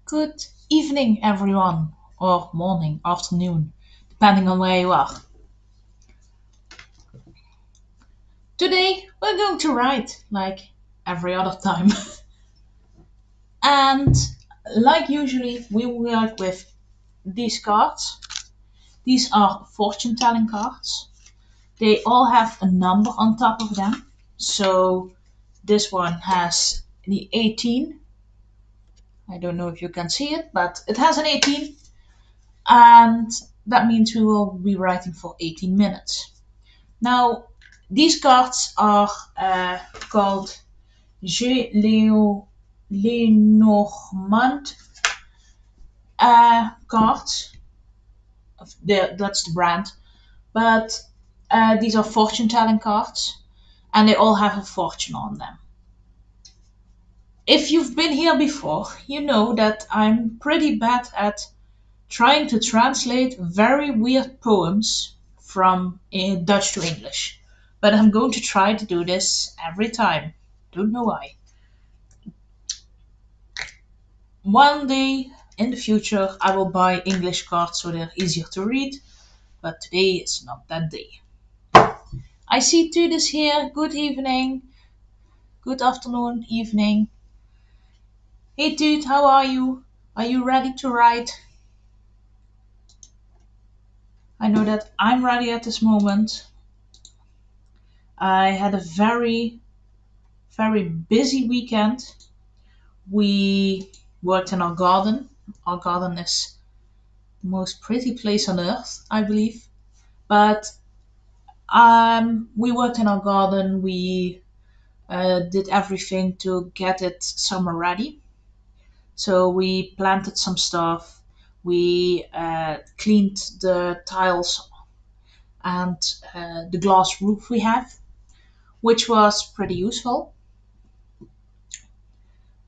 Good evening, everyone, or morning, afternoon, depending on where you are. Today, we're going to write like every other time. And like usually, we work with these cards. These are fortune telling cards. They all have a number on top of them. So this one has the 18. I don't know if you can see it, but it has an 18. And that means we will be writing for 18 minutes. Now, these cards are called Lenormand cards. That's the brand. But these are fortune telling cards, and they all have a fortune on them. If you've been here before, you know that I'm pretty bad at trying to translate very weird poems from Dutch to English. But I'm going to try to do this every time. Don't know why. One day in the future, I will buy English cards so they're easier to read, but today is not that day. I see Tudis here. Good evening, good afternoon, evening. Hey Tud, how are you? Are you ready to write? I know that I'm ready at this moment. I had a very busy weekend. We worked in our garden. Our garden is the most pretty place on earth, I believe. But we worked in our garden. We did everything to get it summer ready. So we planted some stuff. We cleaned the tiles and the glass roof we have, which was pretty useful.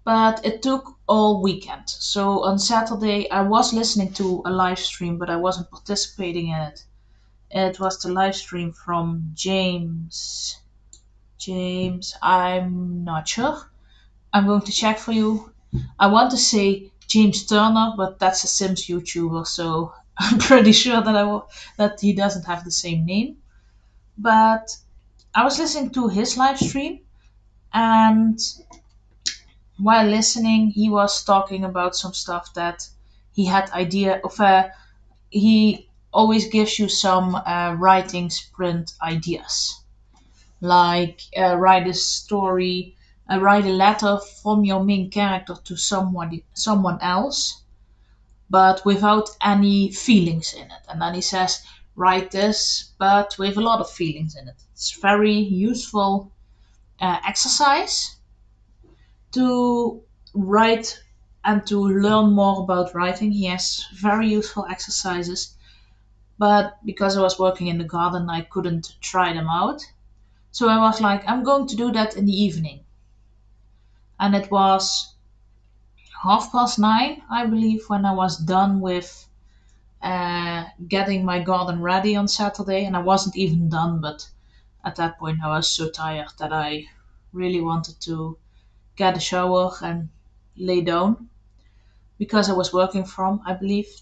But it took all weekend. So on Saturday, I was listening to a live stream, but I wasn't participating in it. It was the live stream from James. James, I'm not sure. I'm going to check for you. I want to say James Turner, but that's a Sims YouTuber, so I'm pretty sure that he doesn't have the same name. But I was listening to his live stream, and while listening, he was talking about some stuff that he had idea of. He always gives you some writing sprint ideas, like write a story, write a letter from your main character to someone else, but without any feelings in it. And then he says, write this, but with a lot of feelings in it. It's very useful exercise to write and to learn more about writing. He has very useful exercises, but because I was working in the garden, I couldn't try them out. So I was like, I'm going to do that in the evening. And it was 9:30, I believe, when I was done with getting my garden ready on Saturday. And I wasn't even done, but at that point I was so tired that I really wanted to get a shower and lay down because I was working from, I believe,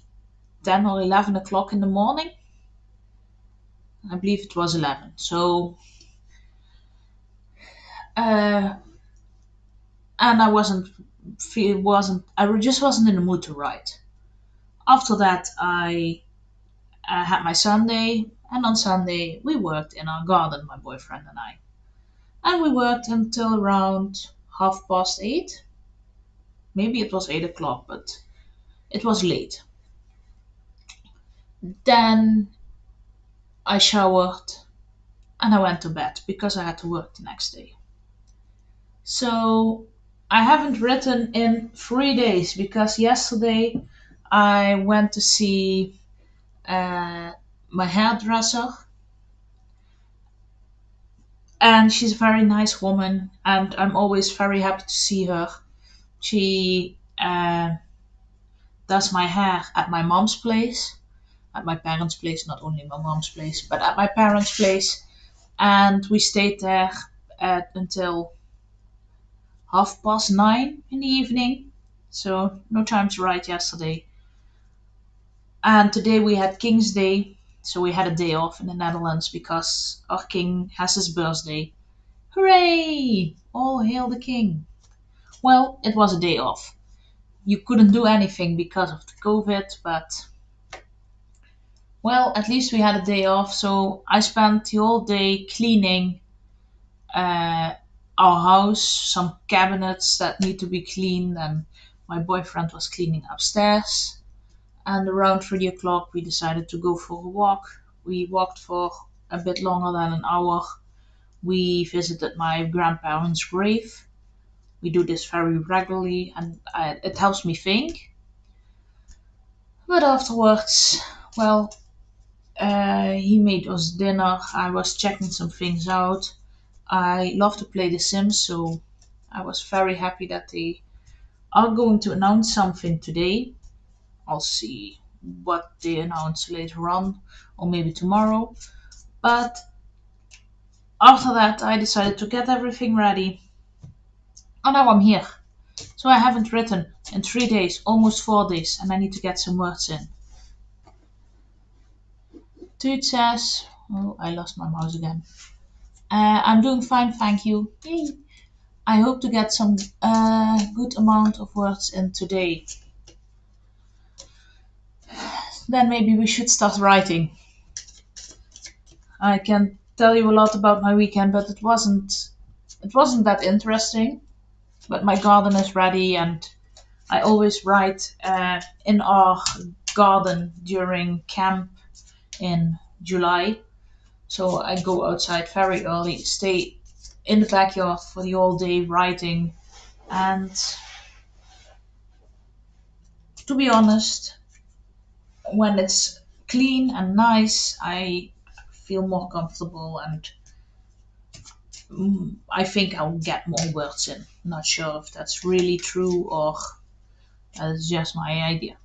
10 or 11 o'clock in the morning. I believe it was 11. So, uh, and I just wasn't in the mood to write. After that, I had my Sunday, and on Sunday we worked in our garden, my boyfriend and I. And we worked until around 8:30. Maybe it was 8 o'clock, but it was late. Then I showered and I went to bed because I had to work the next day. So I haven't written in 3 days because yesterday I went to see uh, my hairdresser, and she's a very nice woman, and I'm always very happy to see her. She does my hair at my mom's place, at my parents' place, not only my mom's place, but at my parents' place, and we stayed there until 9:30 in the evening. So no time to write yesterday. And today we had King's Day, so we had a day off in the Netherlands because our king has his birthday. Hooray! All hail the king. Well, it was a day off. You couldn't do anything because of the COVID, but well, at least we had a day off. So I spent the whole day cleaning uh, our house, some cabinets that need to be cleaned, and my boyfriend was cleaning upstairs. And around 3 o'clock, we decided to go for a walk. We walked for a bit longer than an hour. We visited my grandparents' grave. We do this very regularly, and it helps me think. But afterwards, well, he made us dinner. I was checking some things out. I love to play The Sims, so I was very happy that they are going to announce something today. I'll see what they announce later on, or maybe tomorrow. But after that, I decided to get everything ready. And now I'm here. So I haven't written in 3 days, almost 4 days, and I need to get some words in. Dude says, oh, I lost my mouse again. I'm doing fine, thank you. Yay. I hope to get some good amount of words in today. Then maybe we should start writing. I can tell you a lot about my weekend, but it wasn't that interesting. But my garden is ready, and I always write in our garden during camp in July. So I go outside very early, stay in the backyard for the whole day writing, and to be honest, when it's clean and nice, I feel more comfortable, and I think I'll get more words in. Not sure if that's really true or that's just my idea.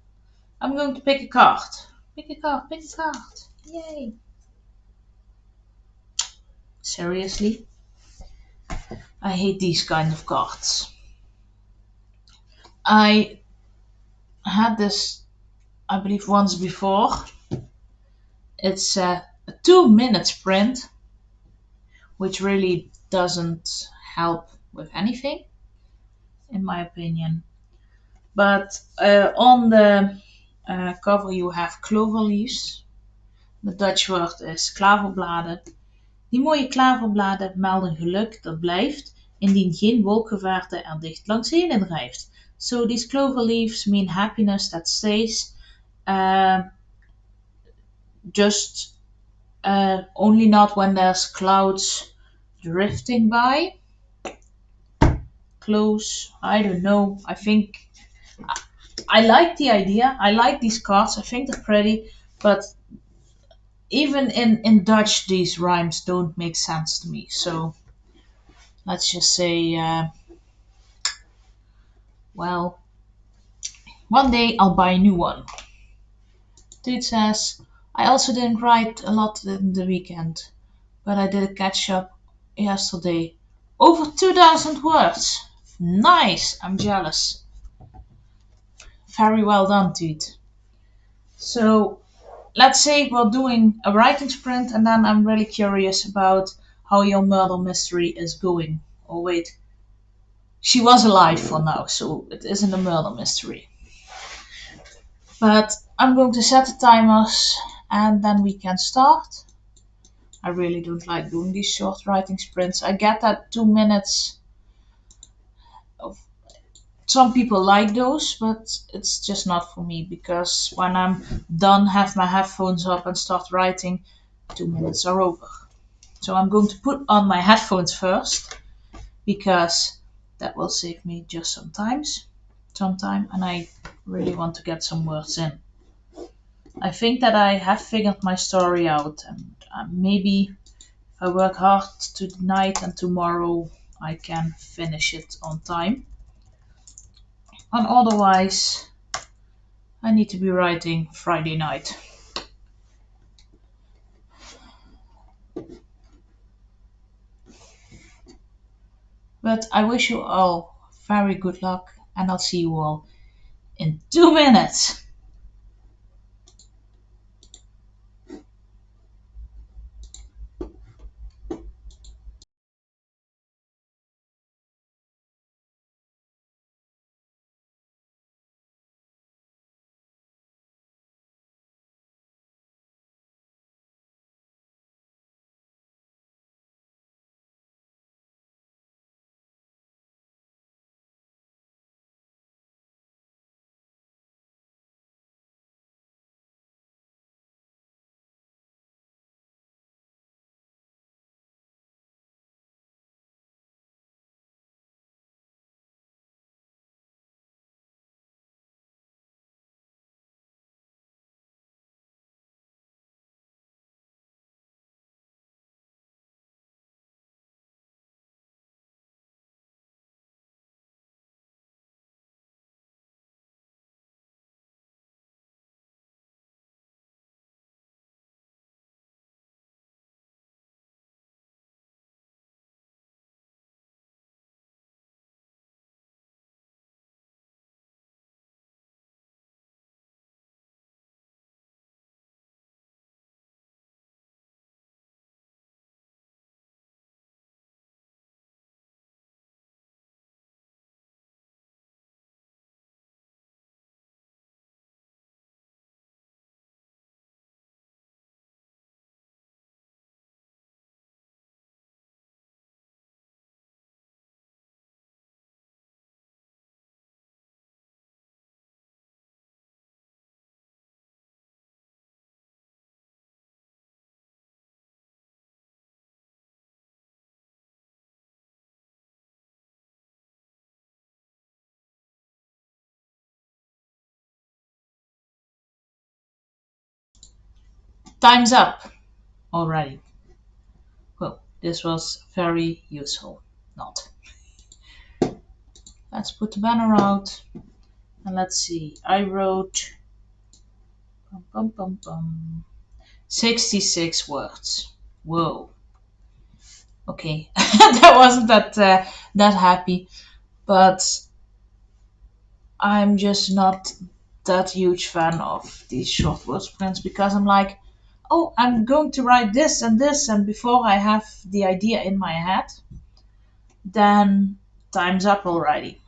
I'm going to pick a card. Pick a card, pick a card. Yay. Seriously? I hate these kind of cards. I had this, I believe, once before. It's a 2 minute sprint, which really doesn't help with anything, in my opinion. But on the cover, you have clover leaves. The Dutch word is klaverbladen. Die mooie klaverbladen melden geluk dat blijft indien geen wolkenvaarte er dicht langs heen drijft. So these clover leaves mean happiness that stays, uh, just only not when there's clouds drifting by. Close, I don't know. I think I like the idea. I like these cards. I think they're pretty, but even in Dutch, these rhymes don't make sense to me. So let's just say, well, one day I'll buy a new one. Dude says, I also didn't write a lot in the weekend, but I did a catch up yesterday. Over 2,000 words. Nice, I'm jealous. Very well done, dude. So let's say we're doing a writing sprint, and then I'm really curious about how your murder mystery is going. Oh, wait, she was alive for now, so it isn't a murder mystery. But I'm going to set the timers and then we can start. I really don't like doing these short writing sprints. I get that 2 minutes of some people like those, but it's just not for me because when I'm done, have my headphones up and start writing, 2 minutes are over. So I'm going to put on my headphones first because that will save me just some time, and I really want to get some words in. I think that I have figured my story out, and maybe if I work hard tonight and tomorrow, I can finish it on time. And otherwise, I need to be writing Friday night. But I wish you all very good luck, and I'll see you all in 2 minutes. Time's up already. Well, this was very useful. Not. Let's put the banner out and let's see. I wrote bum, bum, bum, bum, 66 words. Whoa. Okay, that wasn't that happy, but I'm just not that huge fan of these short word sprints because I'm like, oh, I'm going to write this, and before I have the idea in my head, then time's up already.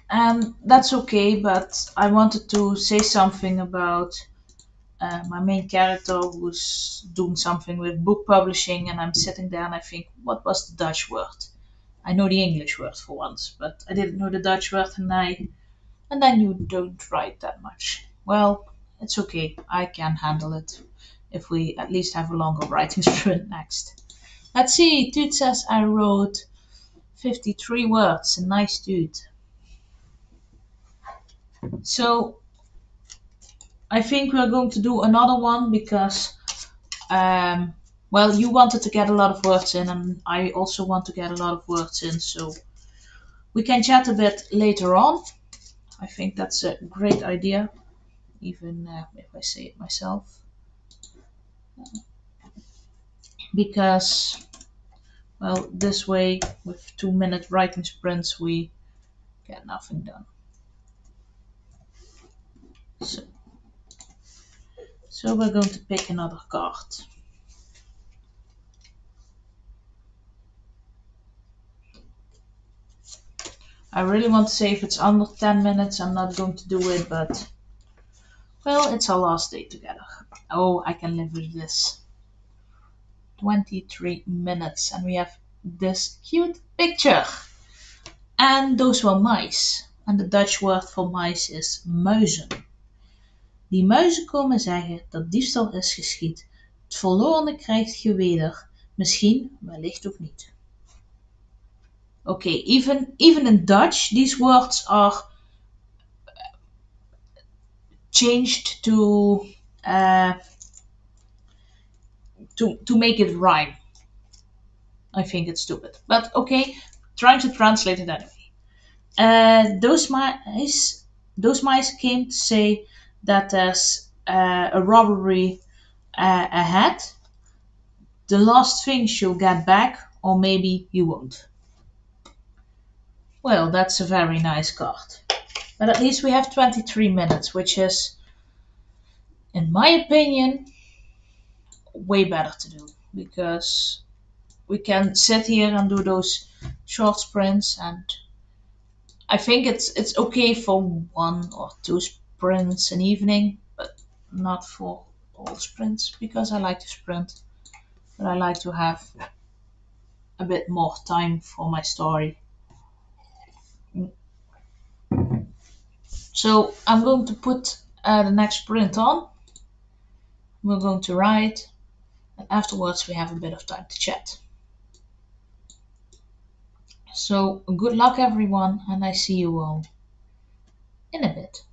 And that's okay, but I wanted to say something about my main character who's doing something with book publishing, and I'm sitting there and I think, what was the Dutch word? I know the English word for once, but I didn't know the Dutch word, and then you don't write that much. Well, it's okay. I can handle it if we at least have a longer writing sprint next. Let's see. Dude says I wrote 53 words. A nice dude. So I think we're going to do another one because, um, well, you wanted to get a lot of words in, and I also want to get a lot of words in. So we can chat a bit later on. I think that's a great idea, even if I say it myself. Because, well, this way, with 2 minute writing sprints, we get nothing done. So, so we're going to pick another card. I really want to say if it's under 10 minutes, I'm not going to do it, but, well, it's our last day together. Oh, I can live with this. 23 minutes, and we have this cute picture. And those were mice. And the Dutch word for mice is muizen. Die muizen komen zeggen dat diefstal is geschied. Het verlorene krijgt je weder. Misschien, wellicht ook niet. Okay, even in Dutch, these words are changed uh, to make it rhyme. I think it's stupid, but okay, trying to translate it anyway. Those mice came to say that there's a robbery ahead. The last things you'll get back, or maybe you won't. Well, that's a very nice card. But at least we have 23 minutes, which is, in my opinion, way better to do because we can sit here and do those short sprints, and I think it's okay for one or two sprints an evening, but not for all sprints because I like to sprint, but I like to have a bit more time for my story. So I'm going to put the next sprint on. We're going to ride, and afterwards we have a bit of time to chat. So good luck, everyone, and I see you all in a bit.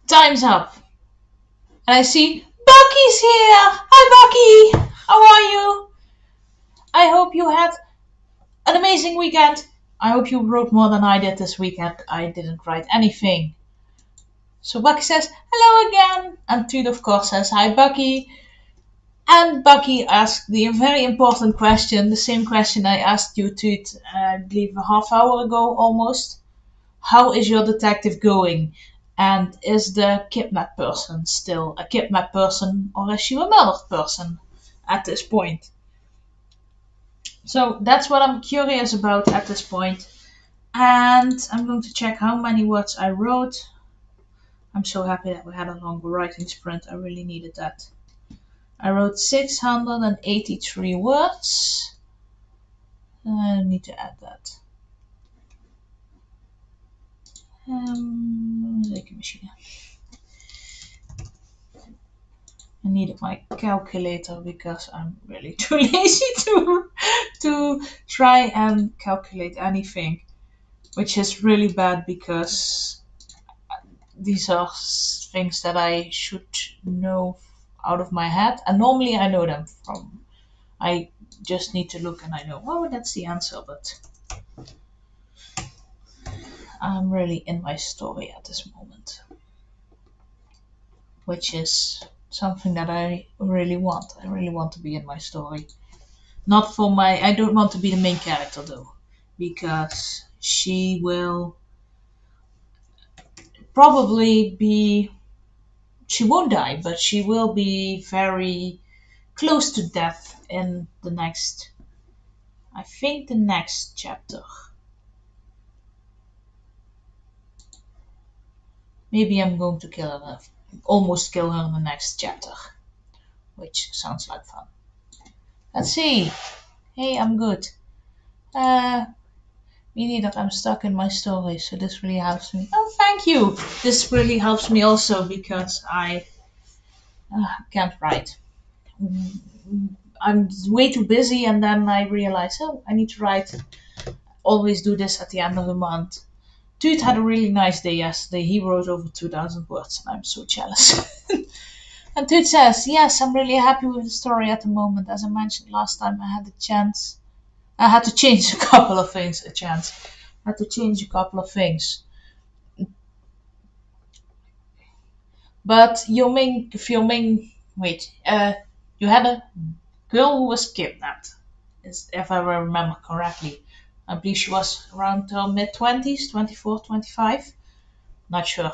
Time's up. And I see Bucky's here. Hi, Bucky. How are you? I hope you had an amazing weekend. I hope you wrote more than I did this weekend. I didn't write anything. So Bucky says, hello again. And Toot, of course, says, hi, Bucky. And Bucky asked the very important question, the same question I asked you, Toot, I believe a half hour ago almost. How is your detective going? And is the kidnapped person still a kidnapped person or is she a murdered person at this point? So that's what I'm curious about at this point. And I'm going to check how many words I wrote. I'm so happy that we had a long writing sprint. I really needed that. I wrote 683 words. I need to add that. Rekenmachine. I needed my calculator because I'm really too lazy to try and calculate anything, which is really bad because these are things that I should know out of my head, and normally I know them from. I just need to look and I know, oh, that's the answer, but I'm really in my story at this moment, which is something that I really want. I really want to be in my story. Not for my. I don't want to be the main character though, because she will probably be. She won't die, but she will be very close to death in the next. I think the next chapter. Maybe I'm going to kill her, almost kill her in the next chapter, which sounds like fun. Let's see. Hey, I'm good. Uh, Me neither. I'm stuck in my story, so this really helps me. Oh, thank you. This really helps me also because I can't write. I'm way too busy, and then I realize, oh, I need to write. Always do this at the end of the month. Dude had a really nice day yesterday. He wrote over 2,000 words, and I'm so jealous. And Dude says, yes, I'm really happy with the story at the moment. As I mentioned last time, I had a chance. I had to change a couple of things. I had to change a couple of things. But you had a girl who was kidnapped, if I remember correctly. I believe she was around her mid 20s, 24, 25. Not sure.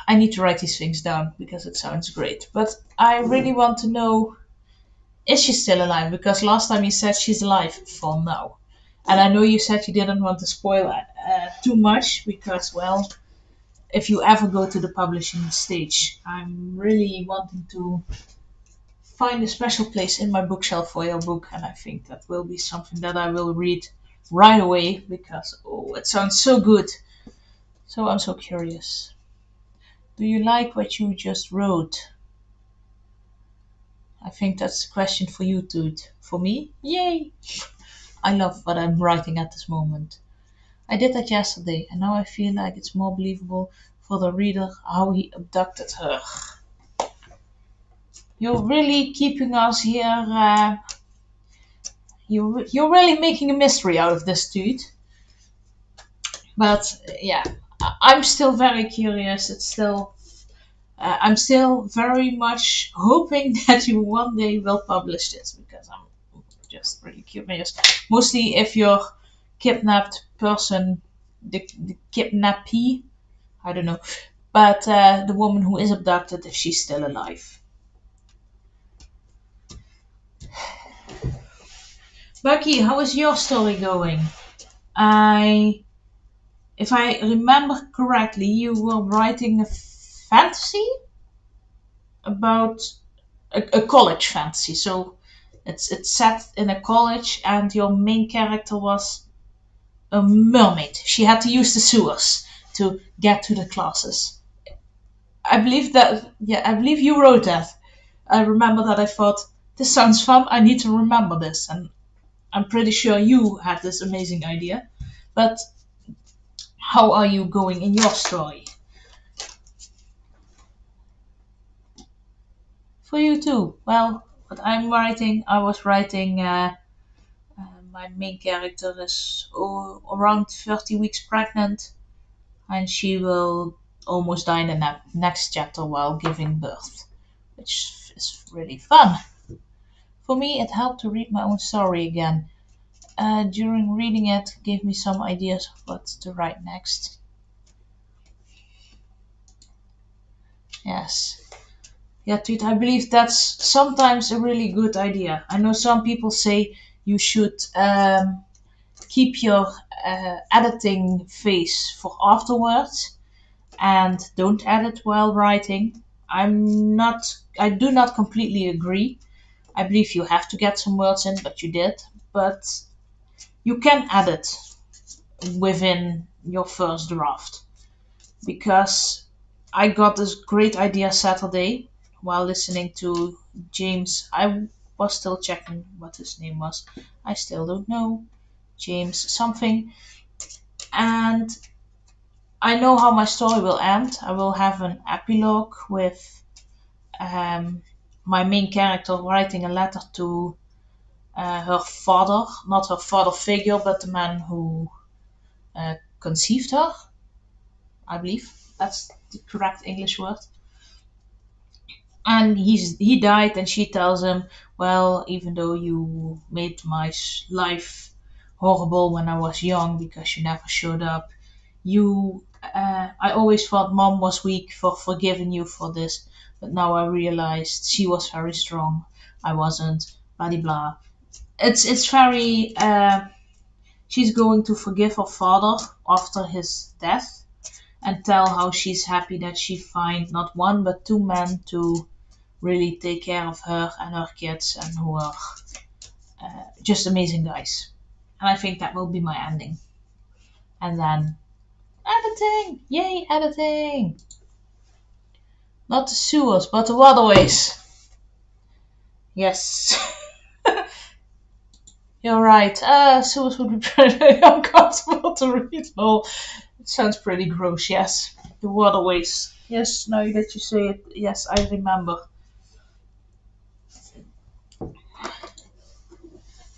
I need to write these things down because it sounds great. But I really want to know, is she still alive? Because last time you said she's alive for now. And I know you said you didn't want to spoil too much because, well, if you ever go to the publishing stage, I'm really wanting to find a special place in my bookshelf for your book, and I think that will be something that I will read right away because oh, it sounds so good. So I'm so curious. Do you like what you just wrote? I think that's a question for you, dude. For me, yay! I love what I'm writing at this moment. I did that yesterday, and now I feel like it's more believable for the reader how he abducted her. You're really keeping us here. You're really making a mystery out of this, dude. But yeah, I'm still very curious. I'm still very much hoping that you one day will publish this because I'm just really curious. Mostly if your kidnapped person, the kidnappee, I don't know, but the woman who is abducted, if she's still alive. Bucky, how is your story going? I, if I remember correctly, you were writing a fantasy about a college fantasy. So it's set in a college, and your main character was a mermaid. She had to use the sewers to get to the classes. I believe that. Yeah, I believe you wrote that. I remember that. I thought this sounds fun. I need to remember this, and I'm pretty sure you had this amazing idea. But how are you going in your story? For you too. Well, what I was writing. My main character is around 30 weeks pregnant, and she will almost die in the next chapter while giving birth, which is really fun. For me, it helped to read my own story again. During reading it, gave me some ideas of what to write next. Yes. Yeah, dude, I believe that's sometimes a really good idea. I know some people say you should keep your editing phase for afterwards and don't edit while writing. I do not completely agree. I believe you have to get some words in, but you did. But you can edit within your first draft because I got this great idea Saturday while listening to James. I was still checking what his name was. I still don't know. James something. And I know how my story will end. I will have an epilogue with um, my main character writing a letter to her father, not her father figure, but the man who conceived her, I believe. That's the correct English word. And he died, and she tells him, well, even though you made my life horrible when I was young because you never showed up, you I always thought mom was weak for forgiving you for this, but now I realized she was very strong. I wasn't. Blah blah blah. It's very. She's going to forgive her father after his death and tell how she's happy that she find not one but two men to really take care of her and her kids and who are just amazing guys. And I think that will be my ending. And then editing! Yay, editing! Not the sewers, but the waterways. Yes. You're right. Sewers would be pretty uncomfortable to read. Oh, it sounds pretty gross, yes. The waterways. Yes, now that you say it, yes, I remember.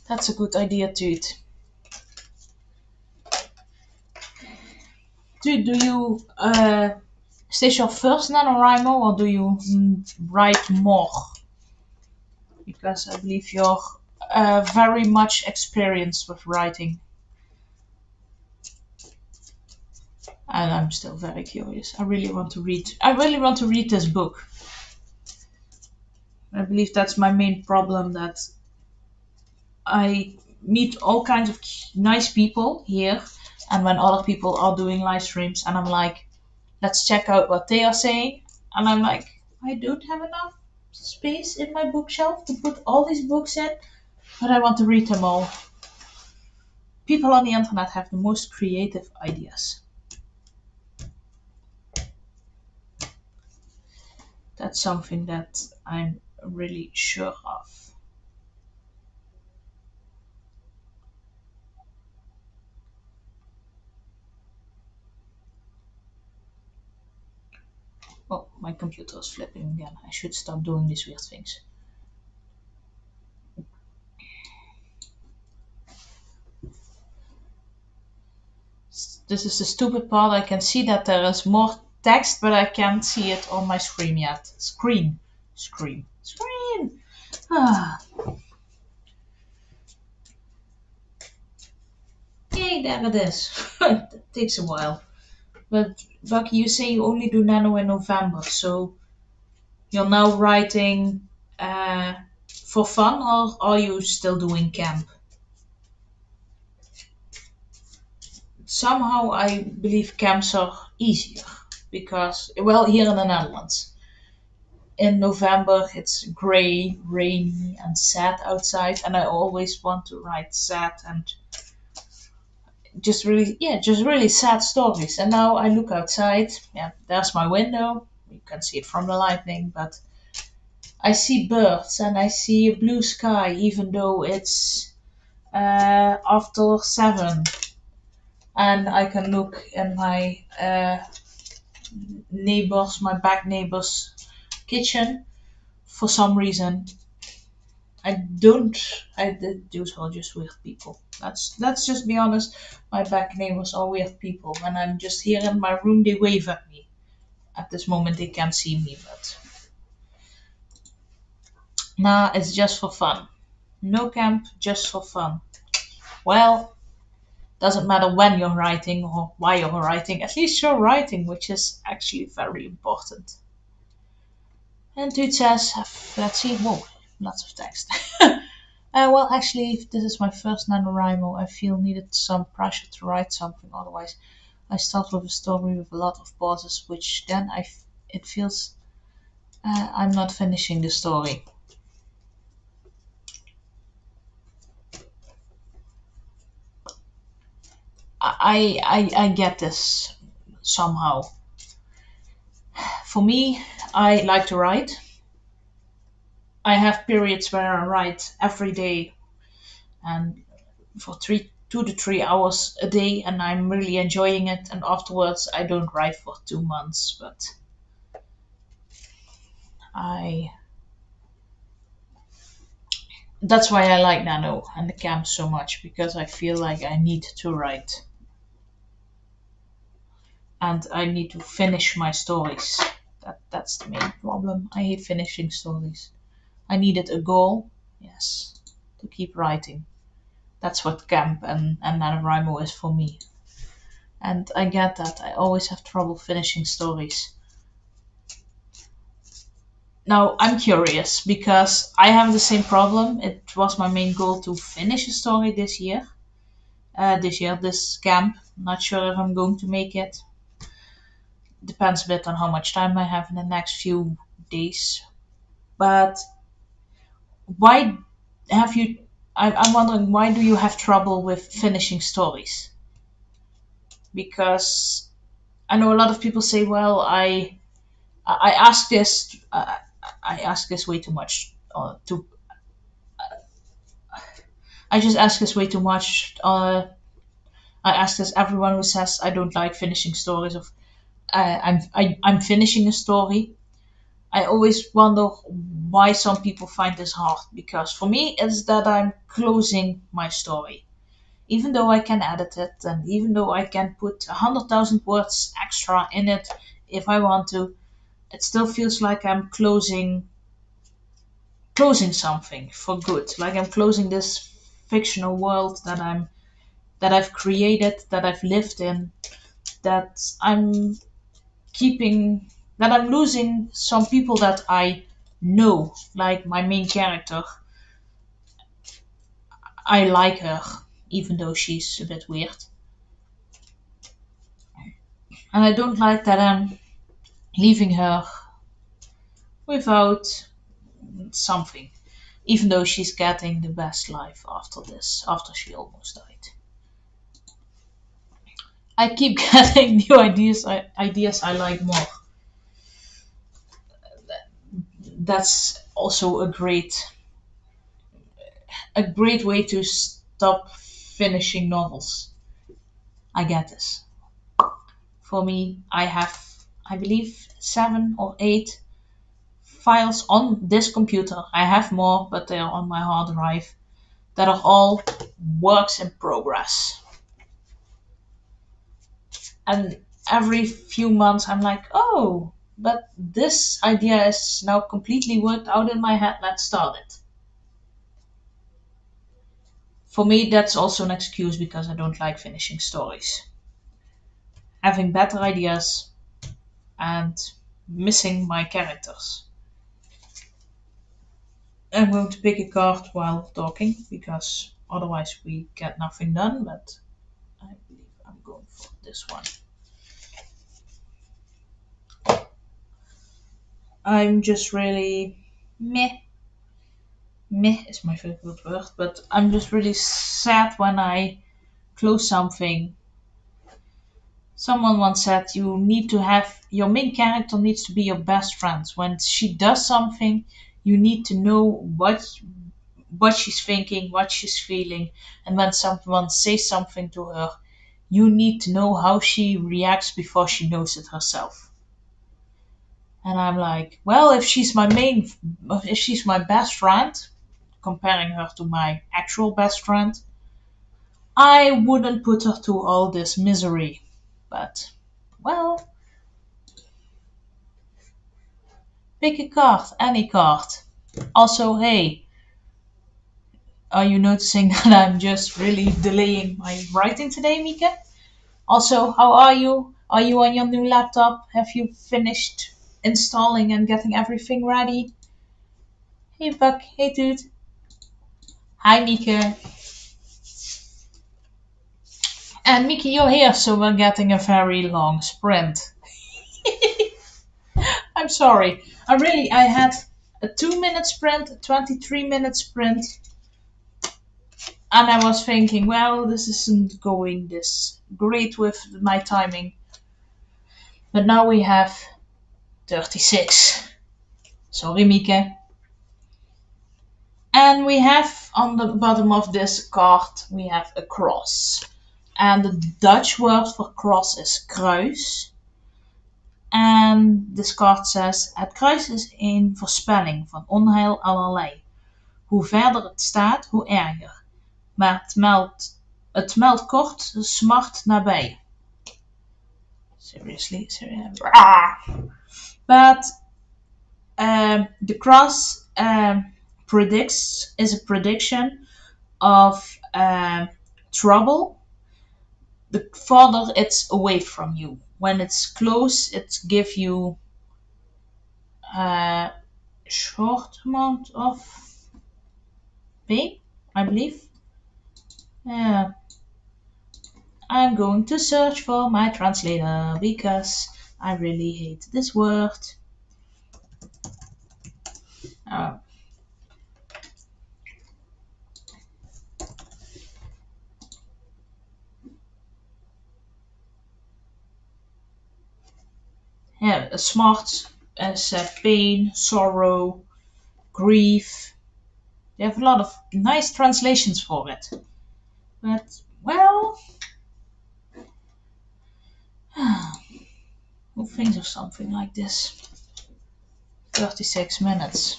That's a good idea, dude. Dude, do you is this your first NaNoWriMo or do you write more? Because I believe you're very much experienced with writing. And I'm still very curious. I really want to read. I really want to read this book. I believe that's my main problem. That I meet all kinds of nice people here, and when other people are doing live streams, and I'm like, let's check out what they are saying, and I'm like, I don't have enough space in my bookshelf to put all these books in, but I want to read them all. People on the internet have the most creative ideas. That's something that I'm really sure of. Oh, my computer is flipping again. I should stop doing these weird things. This is the stupid part. I can see that there is more text, but I can't see it on my screen yet. Screen. Ah, yay, there it is. That takes a while. But Bucky, you say you only do Nano in November, so you're now writing for fun, or are you still doing camp? Somehow I believe camps are easier because, well, here in the Netherlands, in November it's grey, rainy, and sad outside, and I always want to write sad and just really sad stories. And now I look outside, yeah, there's my window. You can see it from the lightning, but I see birds and I see a blue sky, even though it's after 7, and I can look in my my back neighbor's kitchen for some reason, I don't. Those are just weird people. Let's just be honest. My back neighbors are weird people. When I'm just here in my room, they wave at me. At this moment, they can't see me, but nah, it's just for fun. No camp, just for fun. Well, doesn't matter when you're writing or why you're writing. At least you're writing, which is actually very important. And it says, let's see, whoa, lots of text. Well, actually, this is my first Nanowrimo. I feel needed some pressure to write something. Otherwise, I start with a story with a lot of pauses, which then it feels I'm not finishing the story. I get this somehow. For me, I like to write. I have periods where I write every day and for 2 to 3 hours a day, and I'm really enjoying it. And afterwards, I don't write for 2 months, but I that's why I like Nano and the camp so much because I feel like I need to write and I need to finish my stories. That's the main problem. I hate finishing stories. I needed a goal, yes, to keep writing. That's what camp and NaNoWriMo is for me. And I get that. I always have trouble finishing stories. Now, I'm curious because I have the same problem. It was my main goal to finish a story this year. This camp. Not sure if I'm going to make it. Depends a bit on how much time I have in the next few days. But why have you? I'm wondering why do you have trouble with finishing stories? Because I know a lot of people say, well, I ask this I ask this way too much. Too I just ask this way too much. I ask this everyone who says I don't like finishing stories of I'm finishing a story. I always wonder why some people find this hard because for me it's that I'm closing my story. Even though I can edit it and even though I can put 100,000 words extra in it if I want to, it still feels like I'm closing something for good. Like I'm closing this fictional world that I've created, that I've lived in, that keeping I'm losing some people that I know, like my main character. I like her, even though she's a bit weird. And I don't like that I'm leaving her without something, even though she's getting the best life after this, after she almost died. I keep getting new ideas I like more. That's also a great way to stop finishing novels. I get this. For me, I have, I believe, 7 or 8 files on this computer. I have more, but they are on my hard drive that are all works in progress. And every few months, I'm like, oh, but this idea is now completely worked out in my head. Let's start it. For me, that's also an excuse because I don't like finishing stories. Having better ideas and missing my characters. I'm going to pick a card while talking because otherwise we get nothing done, but I believe I'm going for this one. I'm just really meh. Meh is my favorite word, but I'm just really sad when I close something. Someone once said you need to have your main character needs to be your best friend. When she does something, you need to know what she's thinking, what she's feeling, and when someone says something to her, you need to know how she reacts before she knows it herself. And I'm like, well, if she's my best friend, comparing her to my actual best friend, I wouldn't put her to all this misery. But, well, pick a card, any card. Also, hey, are you noticing that I'm just really delaying my writing today, Mika? Also, how are you? Are you on your new laptop? Have you finished installing and getting everything ready? Hey, Buck. Hey, dude. Hi, Mika. And Mika, you're here, so we're getting a very long sprint. I'm sorry. I had a 2 minute sprint, a 23-minute sprint, and I was thinking, well, this isn't going this great with my timing. But now we have 36. Sorry, Mika. And we have on the bottom of this card, we have a cross. And the Dutch word for cross is kruis. En this card says: Het kruis is een voorspelling van onheil allerlei. Hoe verder het staat, hoe erger. Maar het meldt kort de smart nabij. Seriously? But the cross is a prediction of trouble. The farther it's away from you. When it's close, it gives you a short amount of pain, I believe. Yeah. I'm going to search for my translator because I really hate this word. Uh, yeah, a smart as pain, sorrow, grief. They have a lot of nice translations for it. But, well, who thinks of something like this? 36 minutes.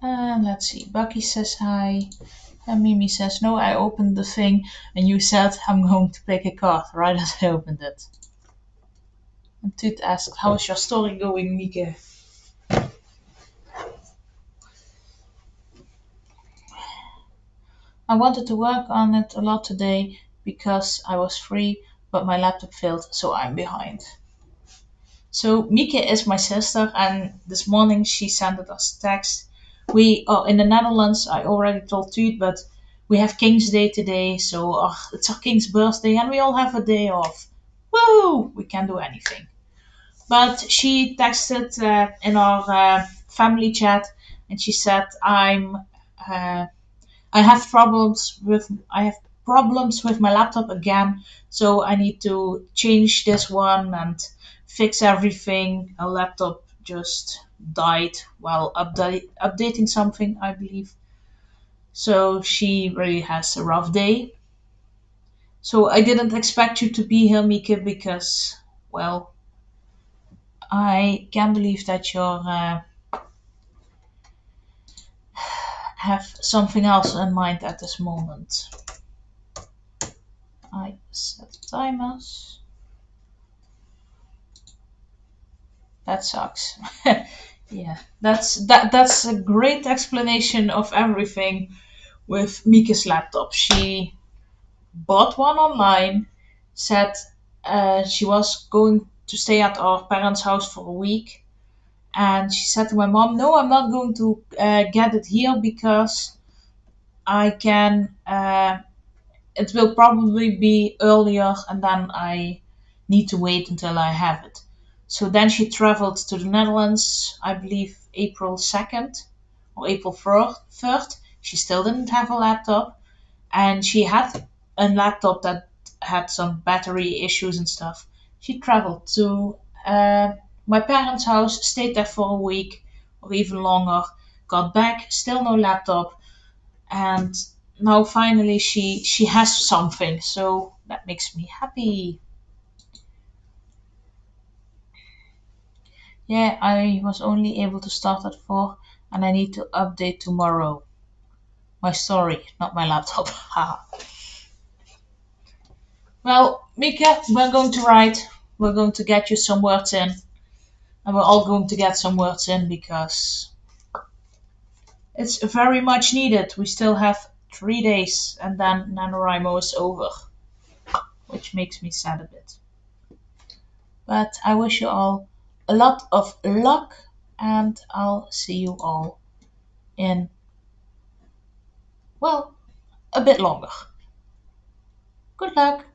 And let's see. Bucky says hi. And Mimi says, no, I opened the thing and you said I'm going to pick a card right as I opened it. And Toot asked, how is your story going, Mika? I wanted to work on it a lot today because I was free, but my laptop failed, so I'm behind. So Mika is my sister, and this morning she sent us a text. We are in the Netherlands. I already told Toot, but we have King's Day today, so it's our King's birthday, and we all have a day off. Woo! We can't do anything. But she texted in our family chat, and she said, Uh, I have problems with my laptop again, so I need to change this one and fix everything. A laptop just died while updating something, I believe. So she really has a rough day. So I didn't expect you to be here, Mika, because, well, I can't believe that you're have something else in mind at this moment. I set timers. That sucks. Yeah, that's a great explanation of everything with Mika's laptop. She bought one online, said she was going to stay at our parents' house for a week, and she said to my mom, "No, I'm not going to get it here because I can. It will probably be earlier, and then I need to wait until I have it." So then she traveled to the Netherlands, I believe April 2nd or April 3rd. She still didn't have a laptop, and she had a laptop that had some battery issues and stuff. She traveled to uh, my parents' house, stayed there for a week or even longer, got back, still no laptop, and now finally she has something. So that makes me happy. Yeah, I was only able to start at 4 and I need to update tomorrow. My story, not my laptop. Haha. Well, Mika, we're going to write. We're going to get you some words in. And we're all going to get some words in because it's very much needed. We still have 3 days and then Nanowrimo is over, which makes me sad a bit. But I wish you all a lot of luck and I'll see you all in, well, a bit longer. Good luck!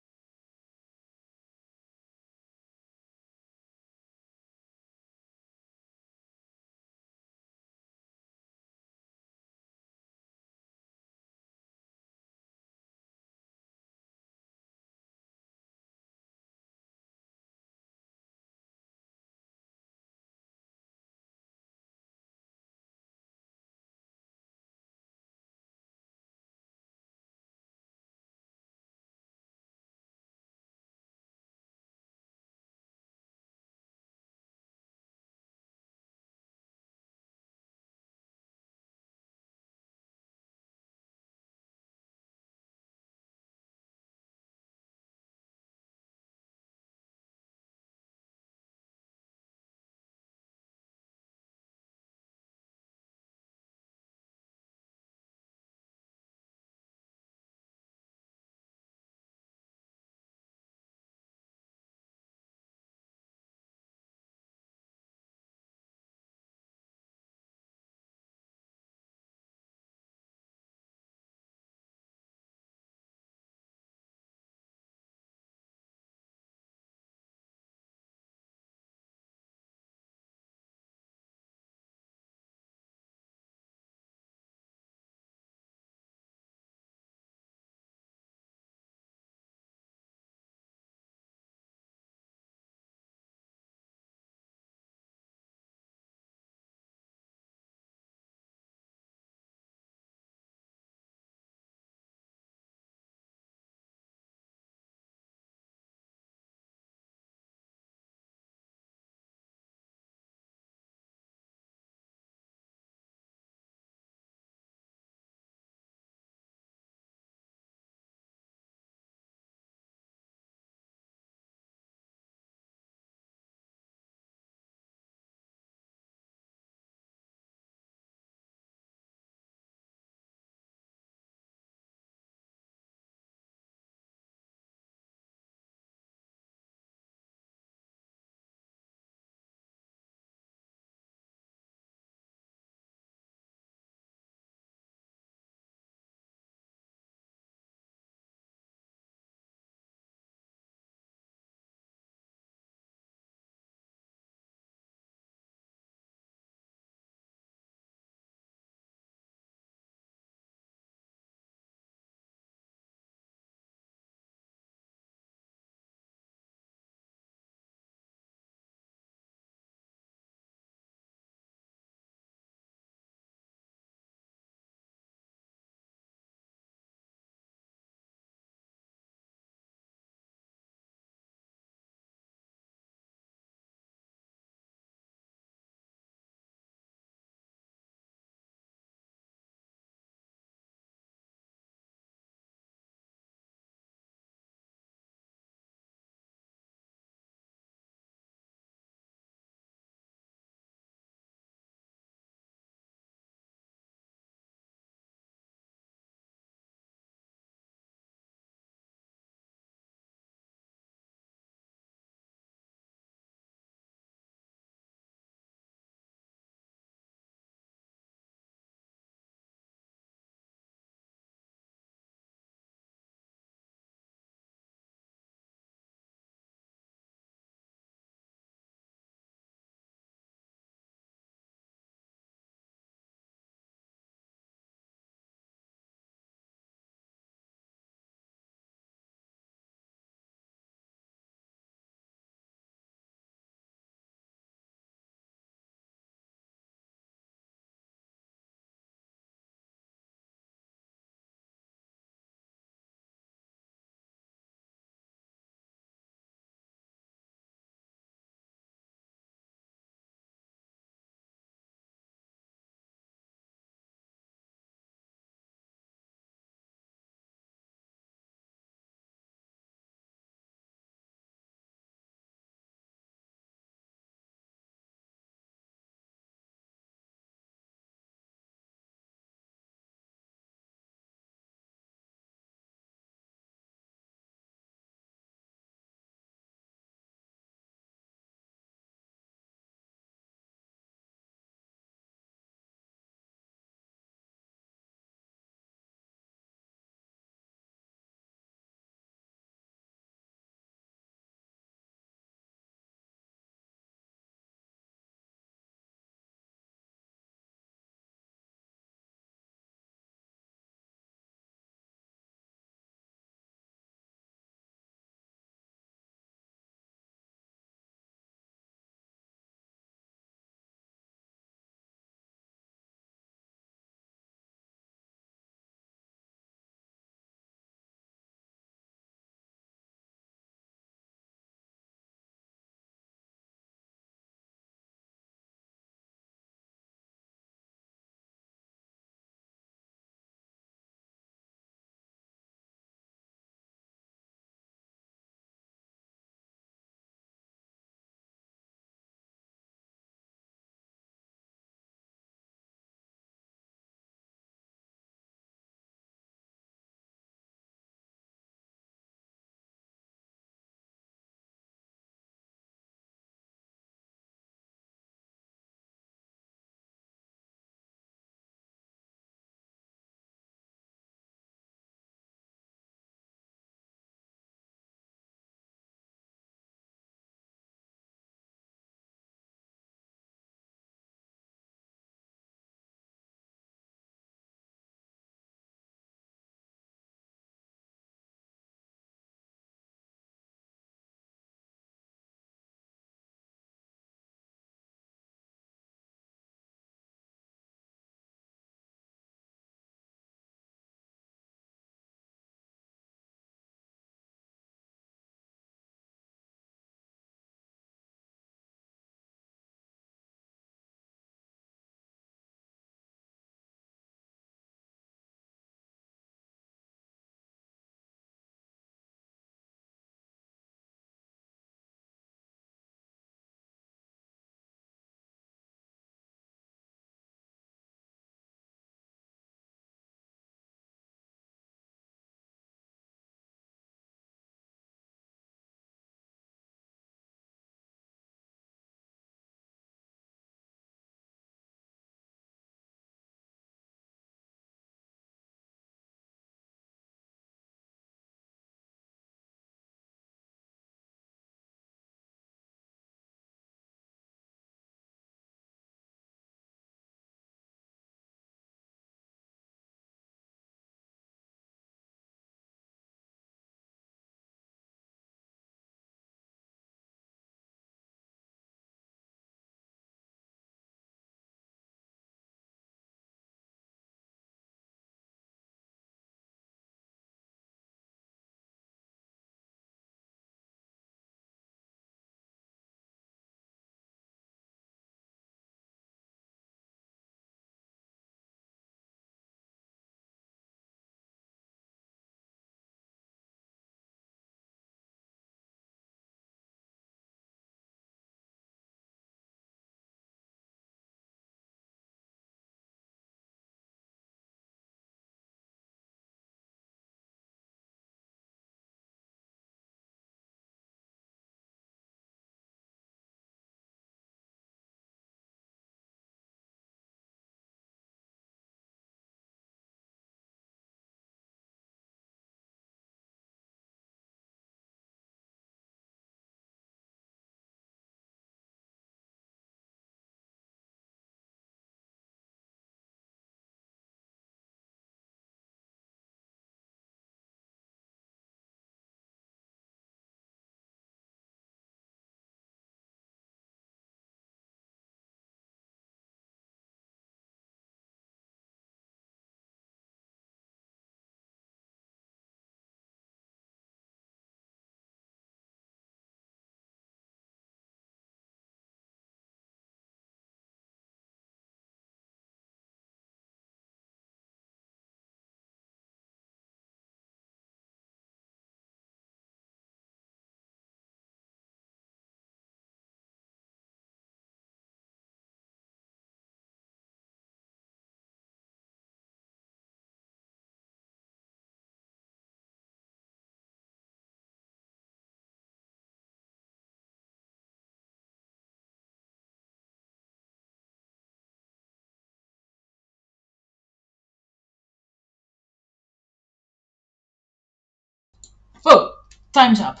Time's up.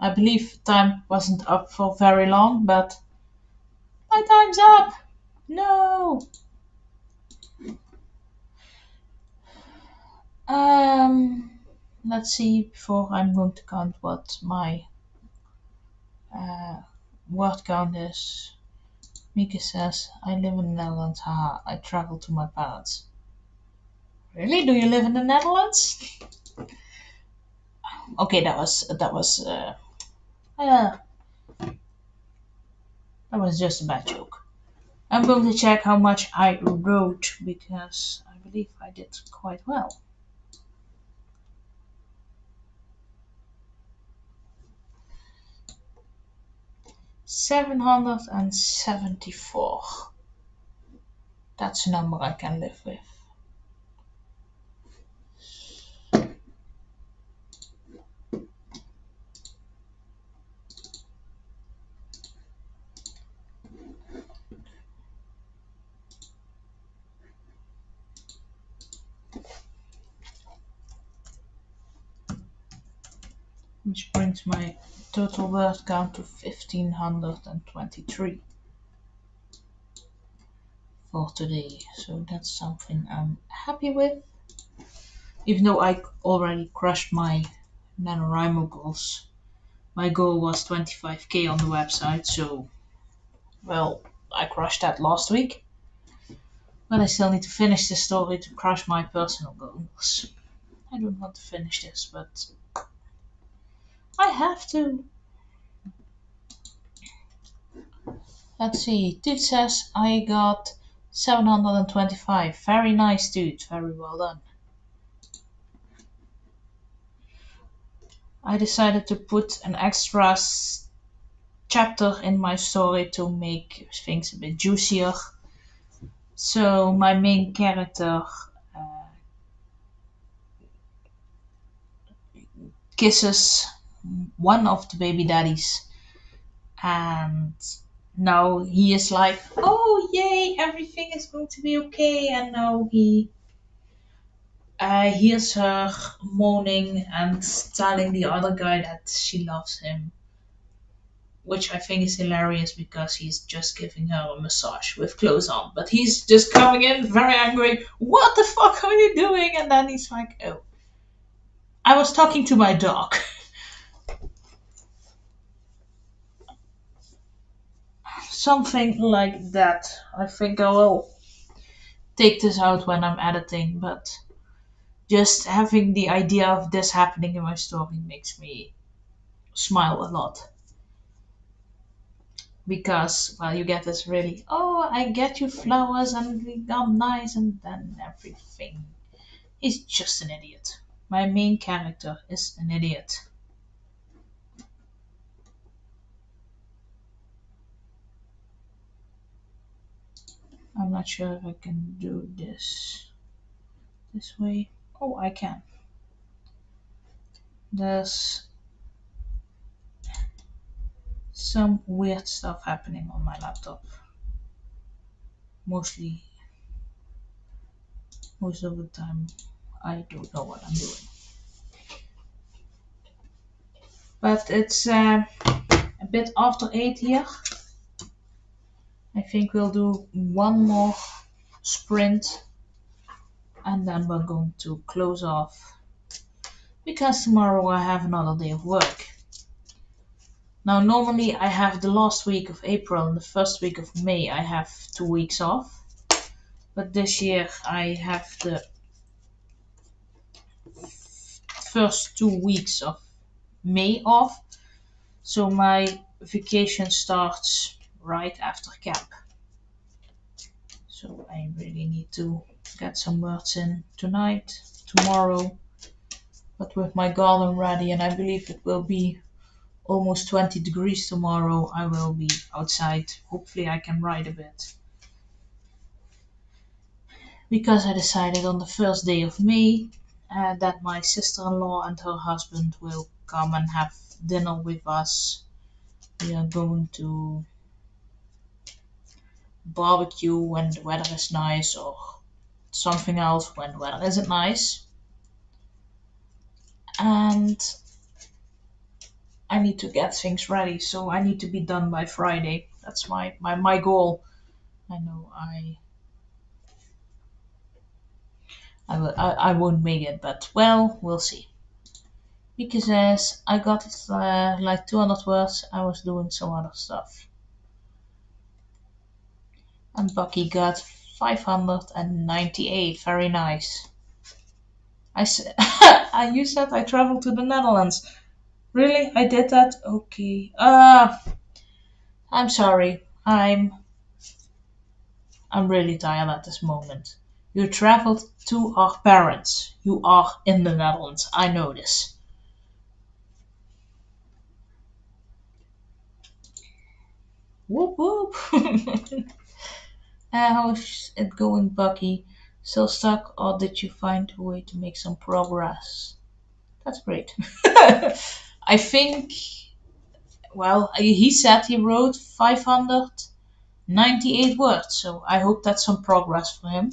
I believe time wasn't up for very long, but my time's up. No. Um, let's see. Before I'm going to count what my uh, word count is. Mika says, "I live in the Netherlands. Haha, I travel to my parents." Really? Do you live in the Netherlands? Okay, uh, that was just a bad joke. I'm going to check how much I wrote because I believe I did quite well. 774. That's a number I can live with. Which brings my total word count to 1523 for today. So that's something I'm happy with. Even though I already crushed my Nanowrimo goals. My goal was 25k on the website, so, well, I crushed that last week. But I still need to finish this story to crush my personal goals. I don't want to finish this, but I have to. Let's see. Dude says I got 725. Very nice, dude. Very well done. I decided to put an extra chapter in my story to make things a bit juicier. So my main character kisses one of the baby daddies, and now he is like, "Oh yay, everything is going to be okay." And now he hears her moaning and telling the other guy that she loves him, which I think is hilarious because he's just giving her a massage with clothes on. But he's just coming in very angry. What the fuck are you doing? And then he's like, "Oh, I was talking to my dog." Something like that. I think I will take this out when I'm editing, but just having the idea of this happening in my story makes me smile a lot. Because, well, you get this really, "Oh, I get you flowers and we got nice," and then everything. He's just an idiot. My main character is an idiot. I'm not sure if I can do this way. Oh, I can. There's some weird stuff happening on my laptop. Mostly, most of the time, I don't know what I'm doing. But it's a bit after 8 here. I think we'll do one more sprint and then we're going to close off because tomorrow I have another day of work. Now, normally I have the last week of April and the first week of May, I have 2 weeks off. But this year I have the first 2 weeks of May off. So my vacation starts right after camp. So I really need to get some words in tonight, tomorrow. But with my garden ready, and I believe it will be almost 20 degrees tomorrow, I will be outside. Hopefully, I can ride a bit. Because I decided on the first day of May that my sister in law and her husband will come and have dinner with us. We are going to barbecue when the weather is nice, or something else when the weather isn't nice. and I need to get things ready. So I need to be done by Friday. That's my goal. I know I won't make it, but well, we'll see. Because as I got like 200 words, I was doing some other stuff. And Bucky got 598. Very nice. You said I traveled to the Netherlands. Really? I did that? Okay. I'm sorry. I'm really tired at this moment. You traveled to our parents. You are in the Netherlands. I know this. Whoop whoop. How's it going, Bucky? Still stuck, or did you find a way to make some progress? That's great. I think, well, he said he wrote 598 words, so I hope that's some progress for him.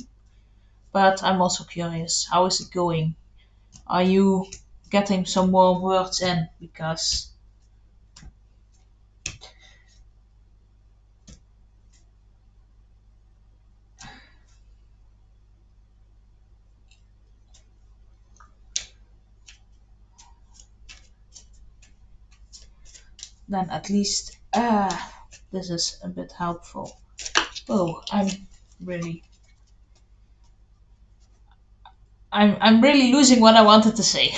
But I'm also curious, how is it going? Are you getting some more words in? Because then at least this is a bit helpful. Oh, really I'm really losing what I wanted to say.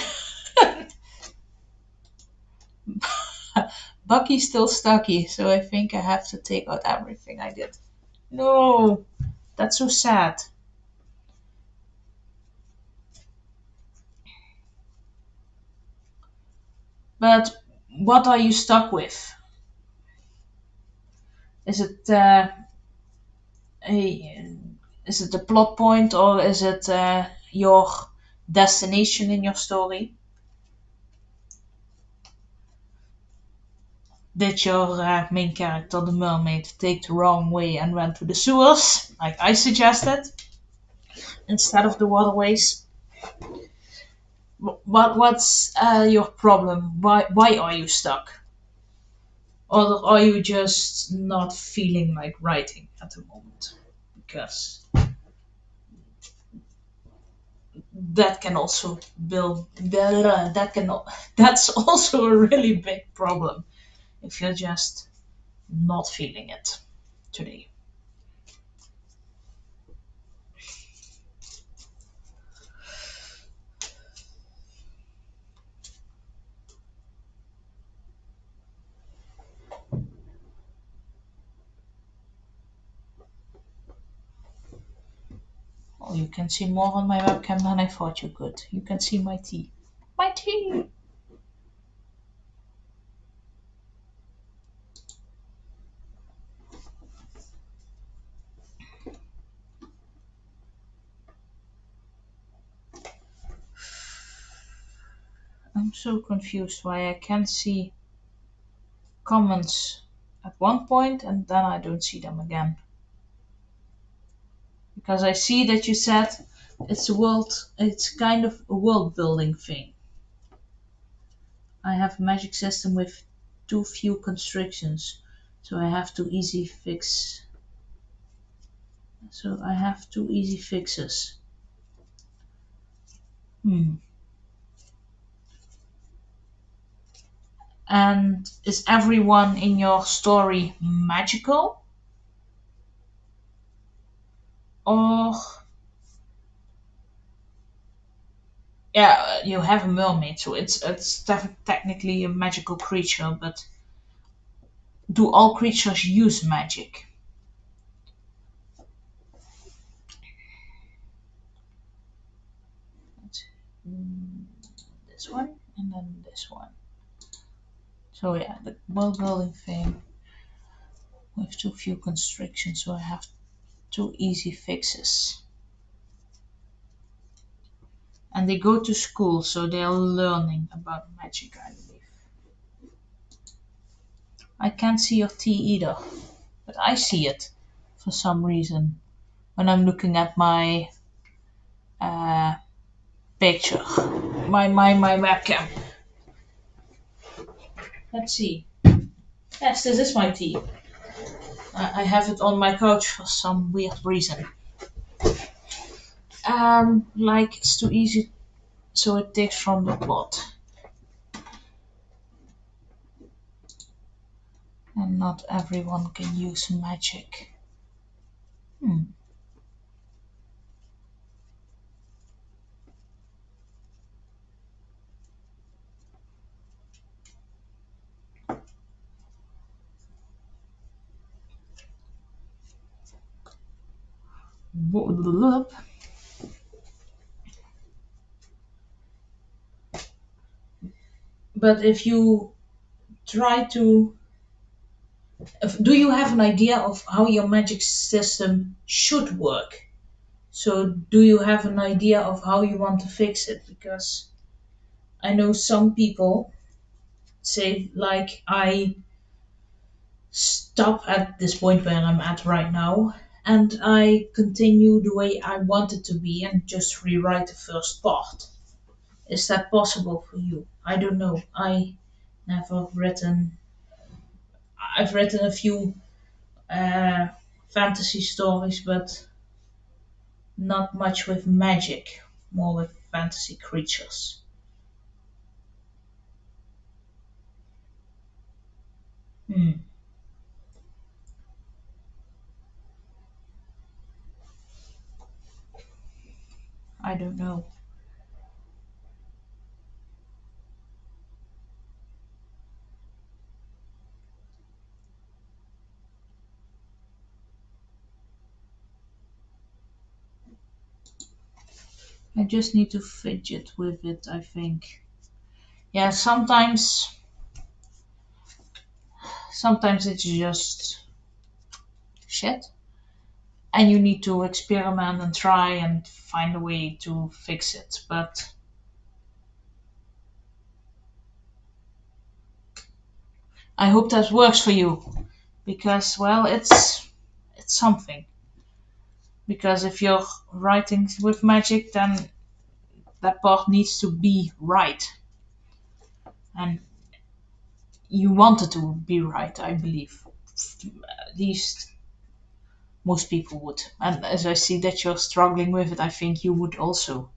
Bucky's still stucky, so I think I have to take out everything I did. No, that's so sad. But what are you stuck with? Is it a is it the plot point, or is it your destination in your story? Did your main character, the mermaid, take the wrong way and went to the sewers, like I suggested, instead of the waterways? What's your problem? Why are you stuck? Or are you just not feeling like writing at the moment? Because that can also build that can that's also a really big problem if you're just not feeling it today. Oh, you can see more on my webcam than I thought you could. You can see my tea. My tea! I'm so confused why I can't see comments at one point and then I don't see them again. Because I see that you said it's kind of a world building thing. I have a magic system with too few constrictions, so I have too easy fix. So I have two easy fixes. Hmm. And is everyone in your story magical? Or yeah, you have a mermaid, so it's technically a magical creature. But do all creatures use magic? Mm, this one and then this one. So yeah, the world building thing with too few constrictions, so I have two easy fixes. And they go to school, so they're learning about magic, I believe. I can't see your T either, but I see it for some reason when I'm looking at my uh, picture. my webcam. Let's see. Yes, this is my tea. I have it on my couch for some weird reason. Like it's too easy, so it takes from the pot, and not everyone can use magic. Hmm. But if you try to, do you have an idea of how your magic system should work? So, do you have an idea of how you want to fix it? Because I know some people say, like, I stop at this point where I'm at right now and I continue the way I want it to be and just rewrite the first part. Is that possible for you? I don't know. Never written. I've written a few uh, fantasy stories, but not much with magic, more with fantasy creatures. Hmm, I don't know. I just need to fidget with it, I think. Yeah, sometimes it's just shit, and you need to experiment and try and find a way to fix it. But I hope that works for you because, well, it's something. Because if you're writing with magic, then that part needs to be right, and you want it to be right, I believe. At least most people would. And as I see that you're struggling with it, I think you would also.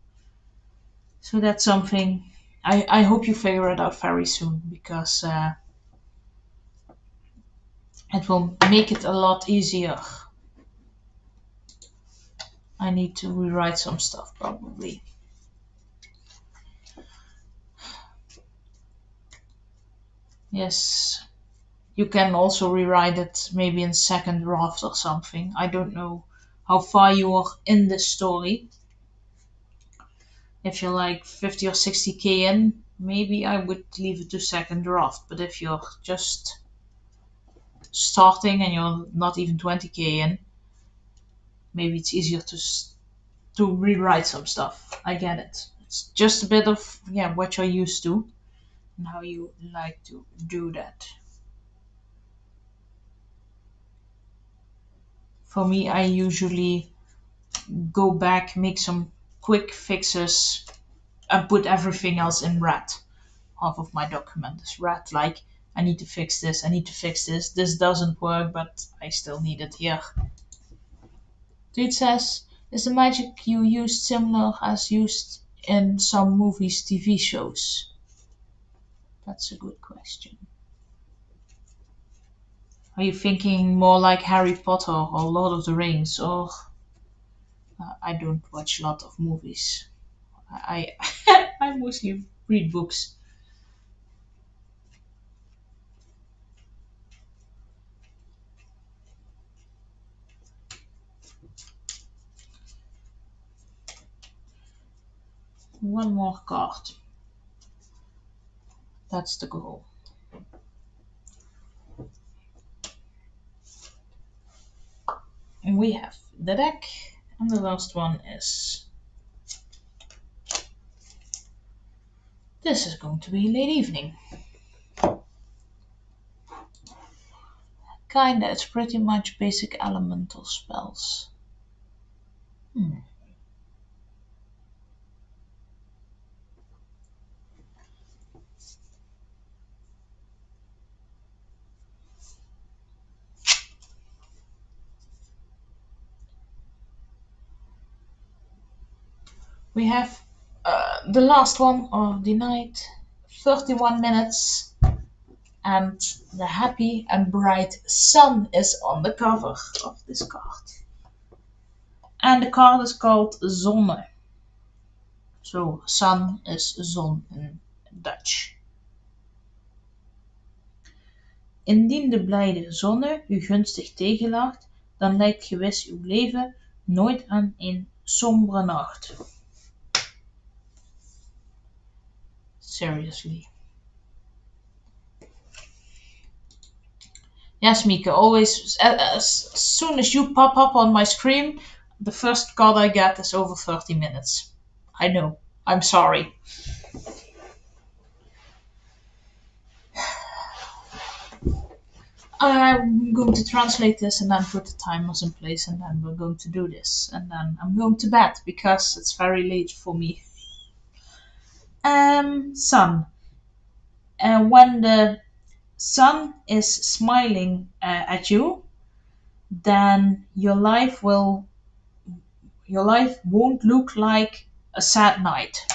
So that's something I hope you figure it out very soon because it will make it a lot easier. I need to rewrite some stuff probably. Yes, you can also rewrite it maybe in second draft or something. I don't know how far you are in the story. If you're like 50 or 60k in, maybe I would leave it to second draft. But if you're just starting and you're not even 20k in, maybe it's easier to rewrite some stuff. I get it. It's just a bit of yeah what you're used to and how you like to do that. For me, I usually go back, make some quick fixes, and put everything else in red. Half of my document is red, like I need to fix this, I need to fix this, this doesn't work, but I still need it here. Dude says, is the magic you used similar as used in some movies, TV shows? That's a good question. Are you thinking more like Harry Potter or Lord of the Rings, or I don't watch a lot of movies. I I mostly read books. One more card. That's the goal. And we have the deck, and the last one is. This is going to be late evening. Kinda, it's pretty much basic elemental spells. Hmm. We have the last one of the night, 31 minutes, and the happy and bright sun is on the cover of this card. And the card is called Zonne. So sun is zon in Dutch. Indien de blijde zonne u gunstig tegenlacht, dan lijkt gewis uw leven nooit aan een sombere nacht. Seriously. Yes, Mika, always, as soon as you pop up on my screen, the first card I get is over 30 minutes. I know. I'm sorry. I'm going to translate this and then put the timers in place, and then we're going to do this. And then I'm going to bed because it's very late for me. Sun. When the sun is smiling at you, then your life won't look like a sad night.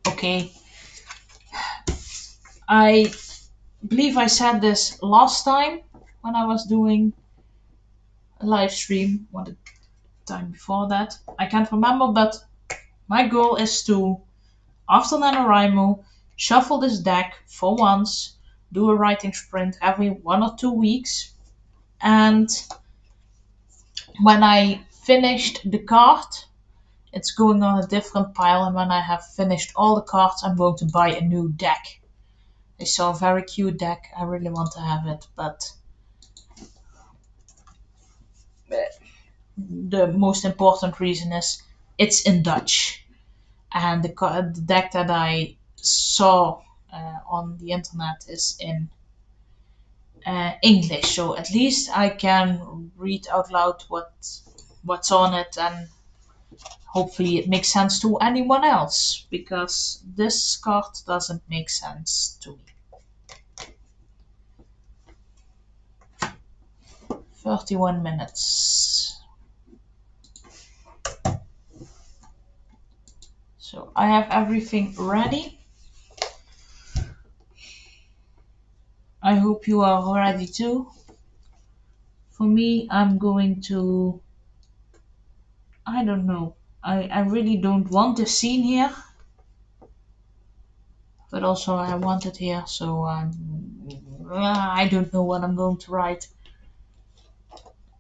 Okay, I believe I said this last time when I was doing a live stream, or the time before that. I can't remember, but my goal is to, after Nanowrimo, shuffle this deck for once, do a writing sprint every 1 or 2 weeks, and when I finished the card, it's going on a different pile, and when I have finished all the cards, I'm going to buy a new deck. I saw a very cute deck. I really want to have it, but the most important reason is it's in Dutch, and the deck that I saw on the internet is in English. So at least I can read out loud what's on it, and hopefully it makes sense to anyone else, because this card doesn't make sense to me. 31 minutes. So I have everything ready. I hope you are ready too. For me, I'm going to, I don't know. I really don't want this scene here, but also I want it here, so I don't know what I'm going to write.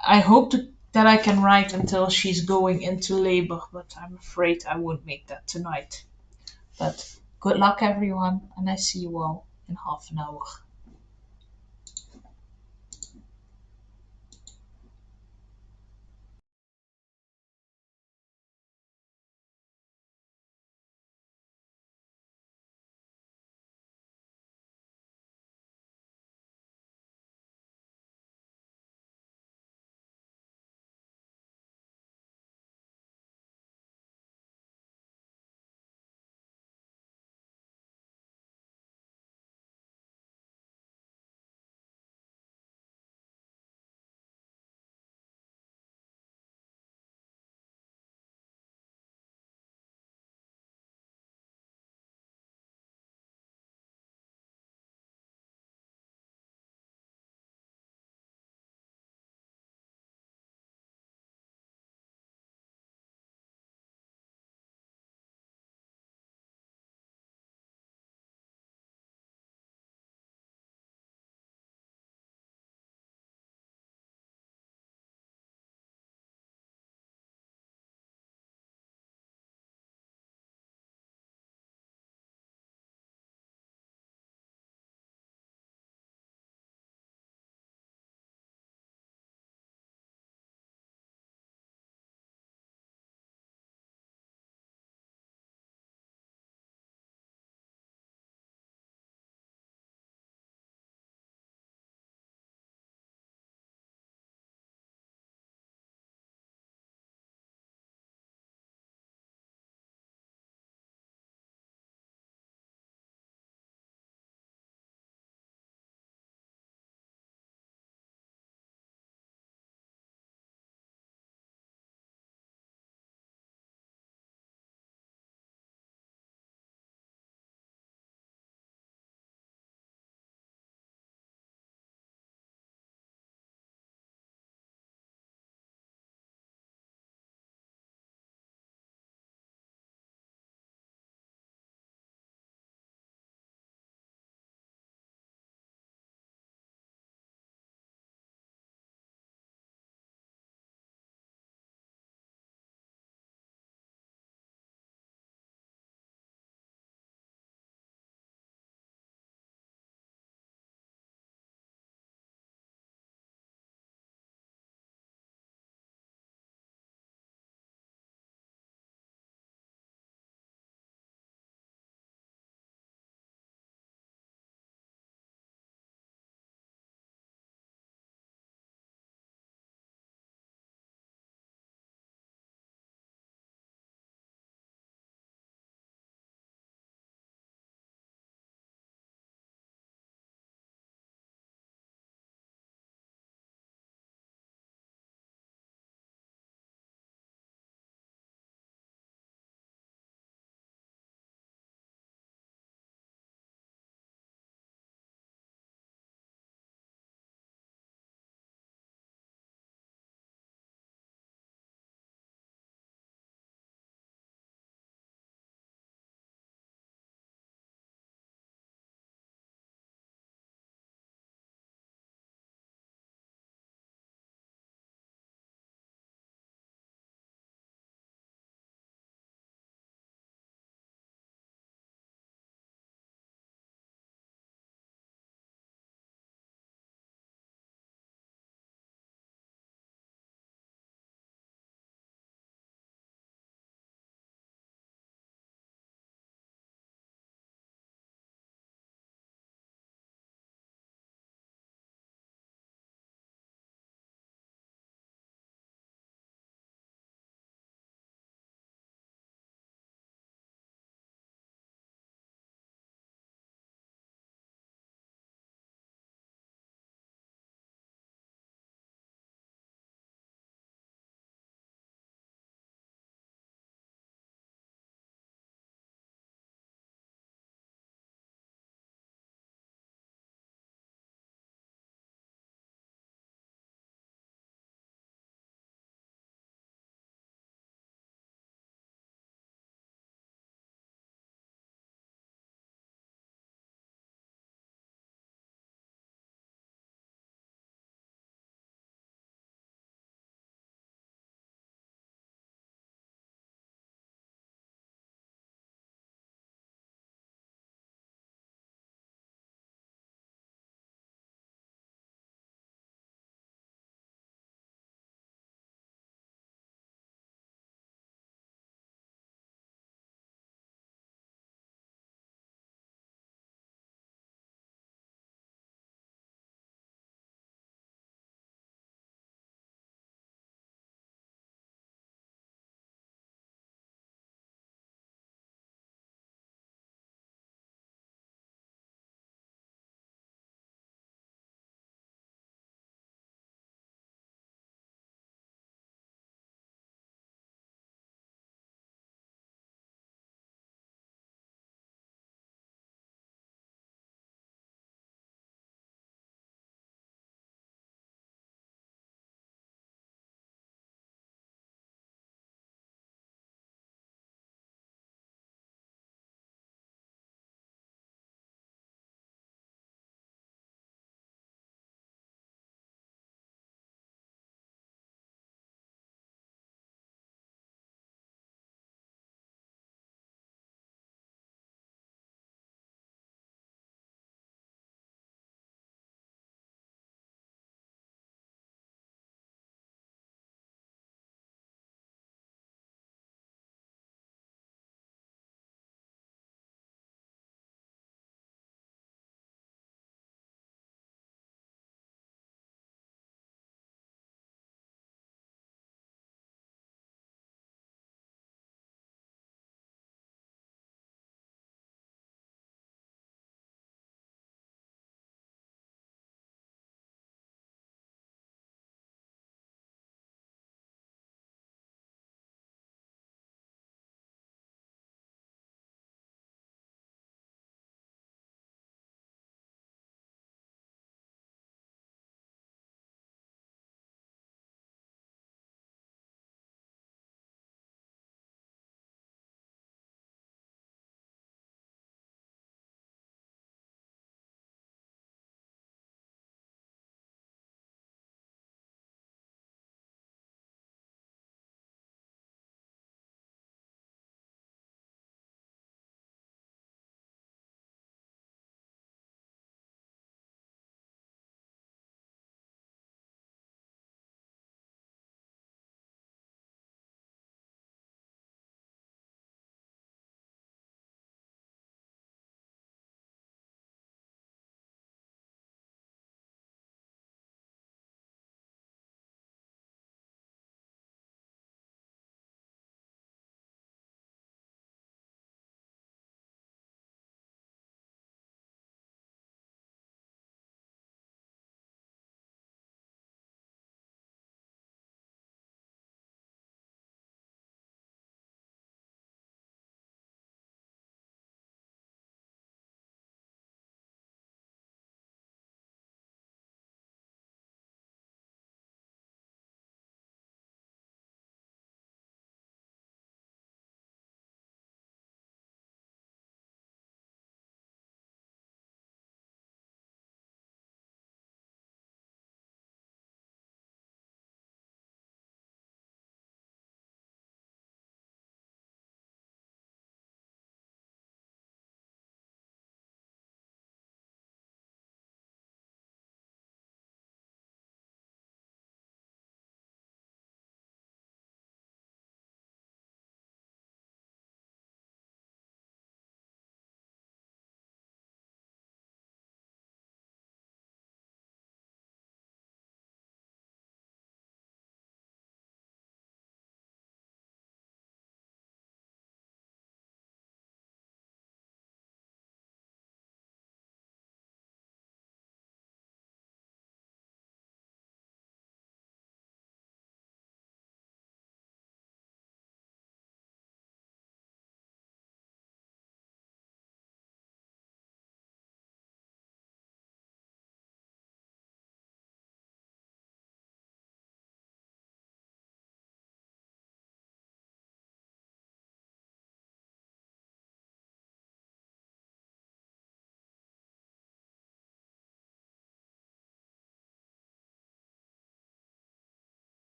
I hope that I can write until she's going into labor, but I'm afraid I won't make that tonight. But good luck, everyone, and I see you all in half an hour.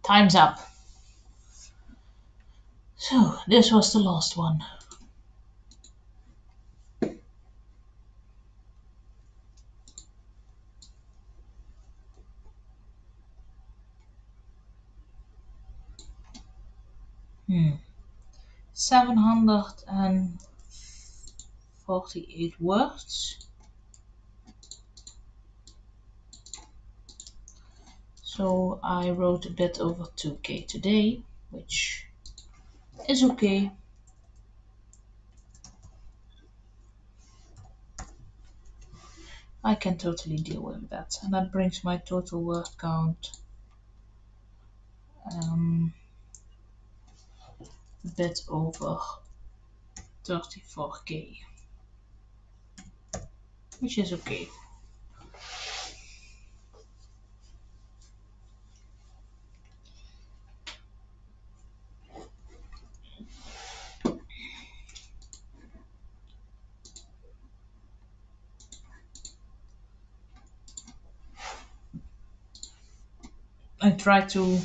Time's up. So, this was the last one. Hmm. 748 words. So I wrote a bit over 2k today, which is okay. I can totally deal with that. And that brings my total word count um, a bit over 34k, which is okay. I try to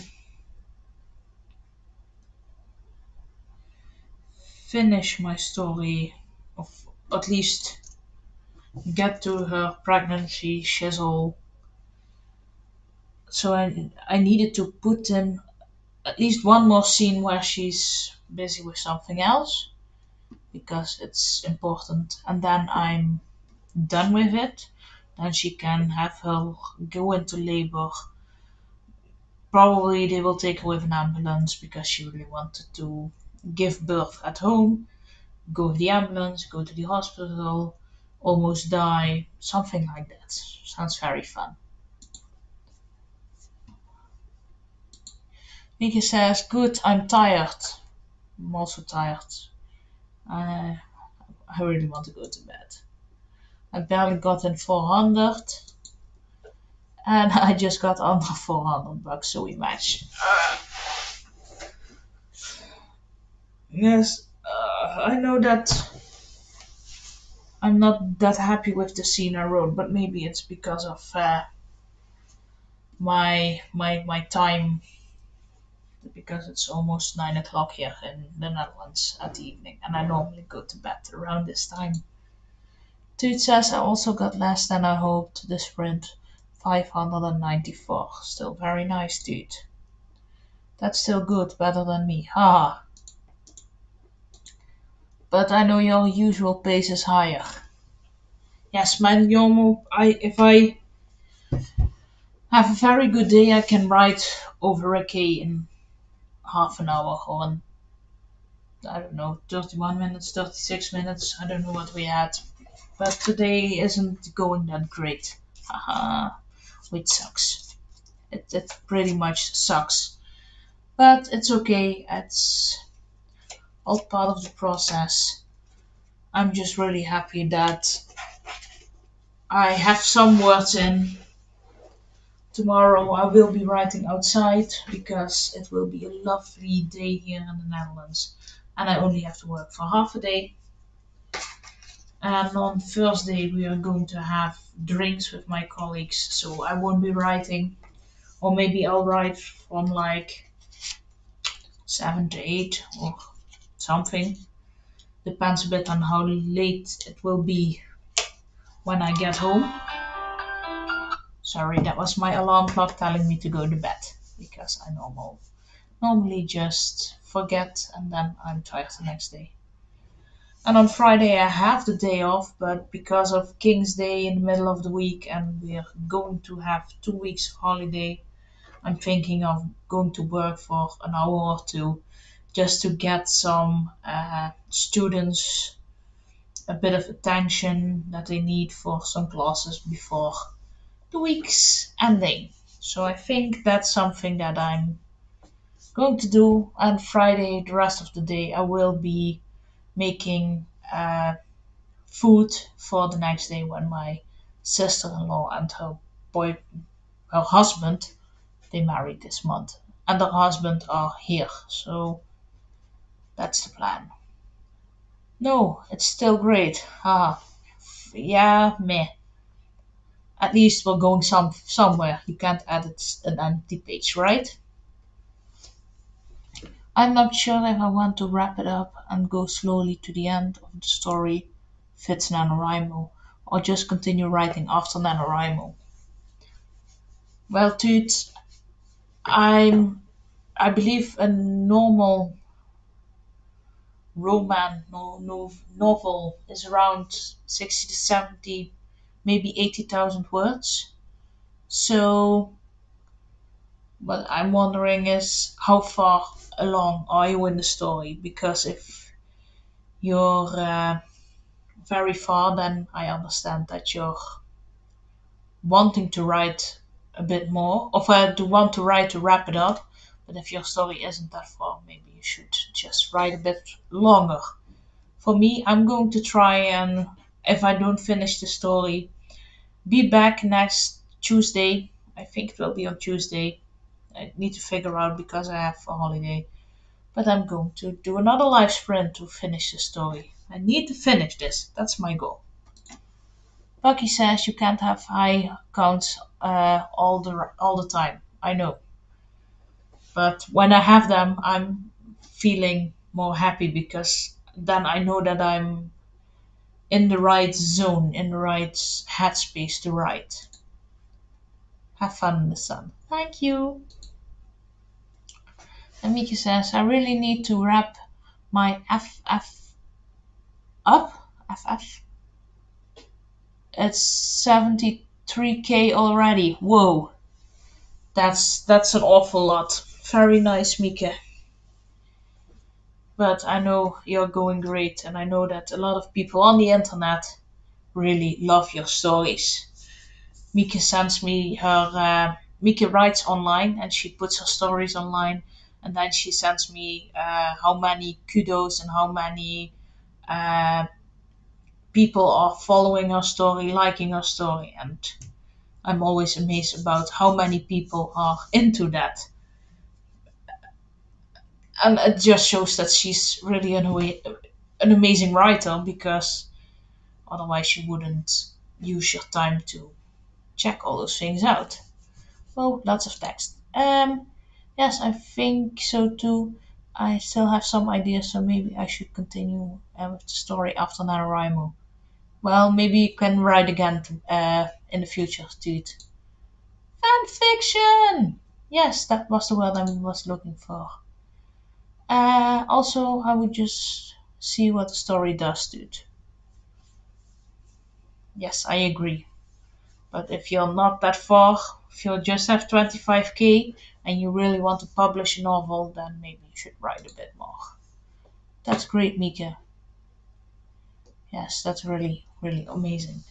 finish my story, of at least get to her pregnancy shizzle. So I needed to put in at least one more scene where she's busy with something else because it's important, and then I'm done with it. Then she can have her go into labor. Probably they will take her with an ambulance because she really wanted to give birth at home, go with the ambulance, go to the hospital, almost die, something like that. Sounds very fun. Mika says, "Good, I'm tired." I'm also tired. I, I really want to go to bed. I barely got in 400 and I just got under 400 bucks, so we match. Yes, I know that I'm not that happy with the scene I wrote, but maybe it's because of my time, because it's almost 9 o'clock here in the Netherlands at the evening, and I normally go to bed around this time. Dude says I also got less than I hoped. The sprint 594. Still very nice, dude. That's still good, better than me. Haha. But I know your usual pace is higher. Yes, my normal. If I have a very good day, I can write over a K in half an hour or in, I don't know, 31 minutes, 36 minutes. I don't know what we had. But today isn't going that great. Haha. Which sucks. It pretty much sucks. But it's okay. It's all part of the process. I'm just really happy that I have some words in. Tomorrow I will be writing outside because it will be a lovely day here in the Netherlands. And I only have to work for half a day. And on Thursday we are going to have drinks with my colleagues, so I won't be writing. Or maybe I'll write from like 7 to 8 or something. Depends a bit on how late it will be when I get home. Sorry, that was my alarm clock telling me to go to bed because I normally just forget and then I'm tired the next day. And on Friday I have the day off, but because of King's Day in the middle of the week and we're going to have 2 weeks of holiday, I'm thinking of going to work for an hour or two just to get some students a bit of attention that they need for some classes before the week's ending. So I think that's something that I'm going to do. And Friday, the rest of the day, I will be making food for the next day when my sister-in-law and her husband, they married this month, and her husband are here. So that's the plan. No, it's still great. Ah, yeah, meh. At least we're going somewhere. You can't edit an empty page, right? I'm not sure if I want to wrap it up and go slowly to the end of the story, fits Nanowrimo, or just continue writing after Nanowrimo. Well, Toots, I'm I believe a normal novel is around 60 to 70, maybe 80,000 words. So, what I'm wondering is how far along are you in the story? Because if you're very far, then I understand that you're wanting to write a bit more, or to want to write to wrap it up. But if your story isn't that far, maybe you should just write a bit longer. For me, I'm going to try and, if I don't finish the story, be back next Tuesday. I think it will be on Tuesday. I need to figure out because I have a holiday. But I'm going to do another live sprint to finish the story. I need to finish this. That's my goal. Bucky says you can't have high counts all the time. I know, but when I have them, I'm feeling more happy because then I know that I'm in the right zone, in the right headspace to write. Have fun in the sun. Thank you. And Miki says I really need to wrap my FF up. FF. It's 73K already. Whoa, that's an awful lot. Very nice, Mika. But I know you're going great, and I know that a lot of people on the internet really love your stories. Mika sends me her. Mika writes online, and she puts her stories online, and then she sends me how many kudos and how many uh, people are following her story, liking her story, and I'm always amazed about how many people are into that. And it just shows that she's really an amazing writer because otherwise you wouldn't use your time to check all those things out. Oh, lots of text. Yes, I think so too. I still have some ideas, so maybe I should continue with the story after NaNoWriMo. Well, maybe you can write again in the future, dude. Fan fiction! Yes, that was the word I was looking for. Also, I would just see what the story does, dude. Yes, I agree. But if you're not that far, if you just have 25K and you really want to publish a novel, then maybe you should write a bit more. That's great, Mika. Yes, that's really, really amazing.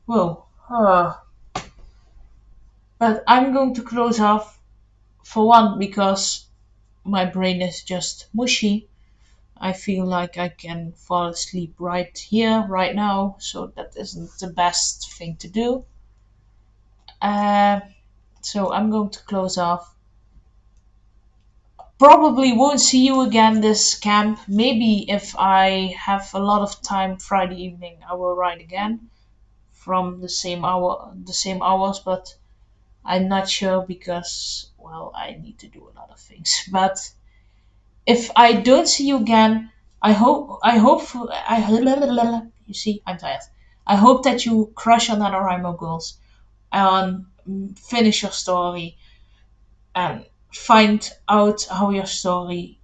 Whoa. But I'm going to close off for one because my brain is just mushy. I feel like I can fall asleep right here, right now, so that isn't the best thing to do. Uh, so I'm going to close off. Probably won't see you again this camp. Maybe if I have a lot of time Friday evening, I will write again from the same hours, but I'm not sure because well, I need to do a lot of things. But if I don't see you again, you see, I'm tired. I hope that you crush on NaNoWriMo goals and finish your story and find out how your story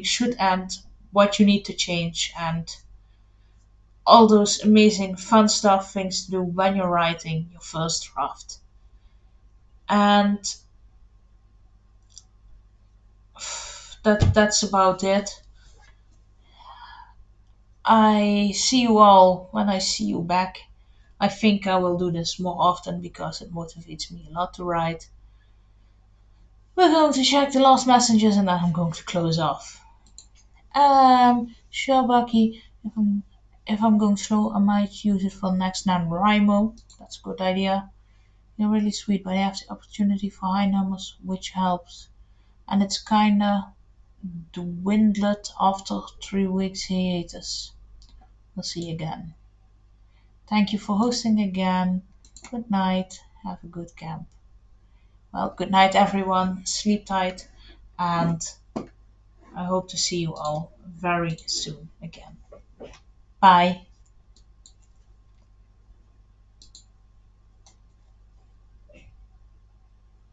should end, what you need to change, and all those amazing fun stuff things to do when you're writing your first draft. And that's about it. I see you all when I see you back. I think I will do this more often because it motivates me a lot to write. We're going to check the last messages and then I'm going to close off. Sure, Bucky. If I'm going slow, I might use it for next NaNoWriMo. That's a good idea. You're really sweet, but I have the opportunity for high numbers, which helps. And it's kinda dwindled after 3 weeks hiatus. We'll see you again. Thank you for hosting again. Good night. Have a good camp. Well, good night, everyone. Sleep tight and I hope to see you all very soon again. Bye.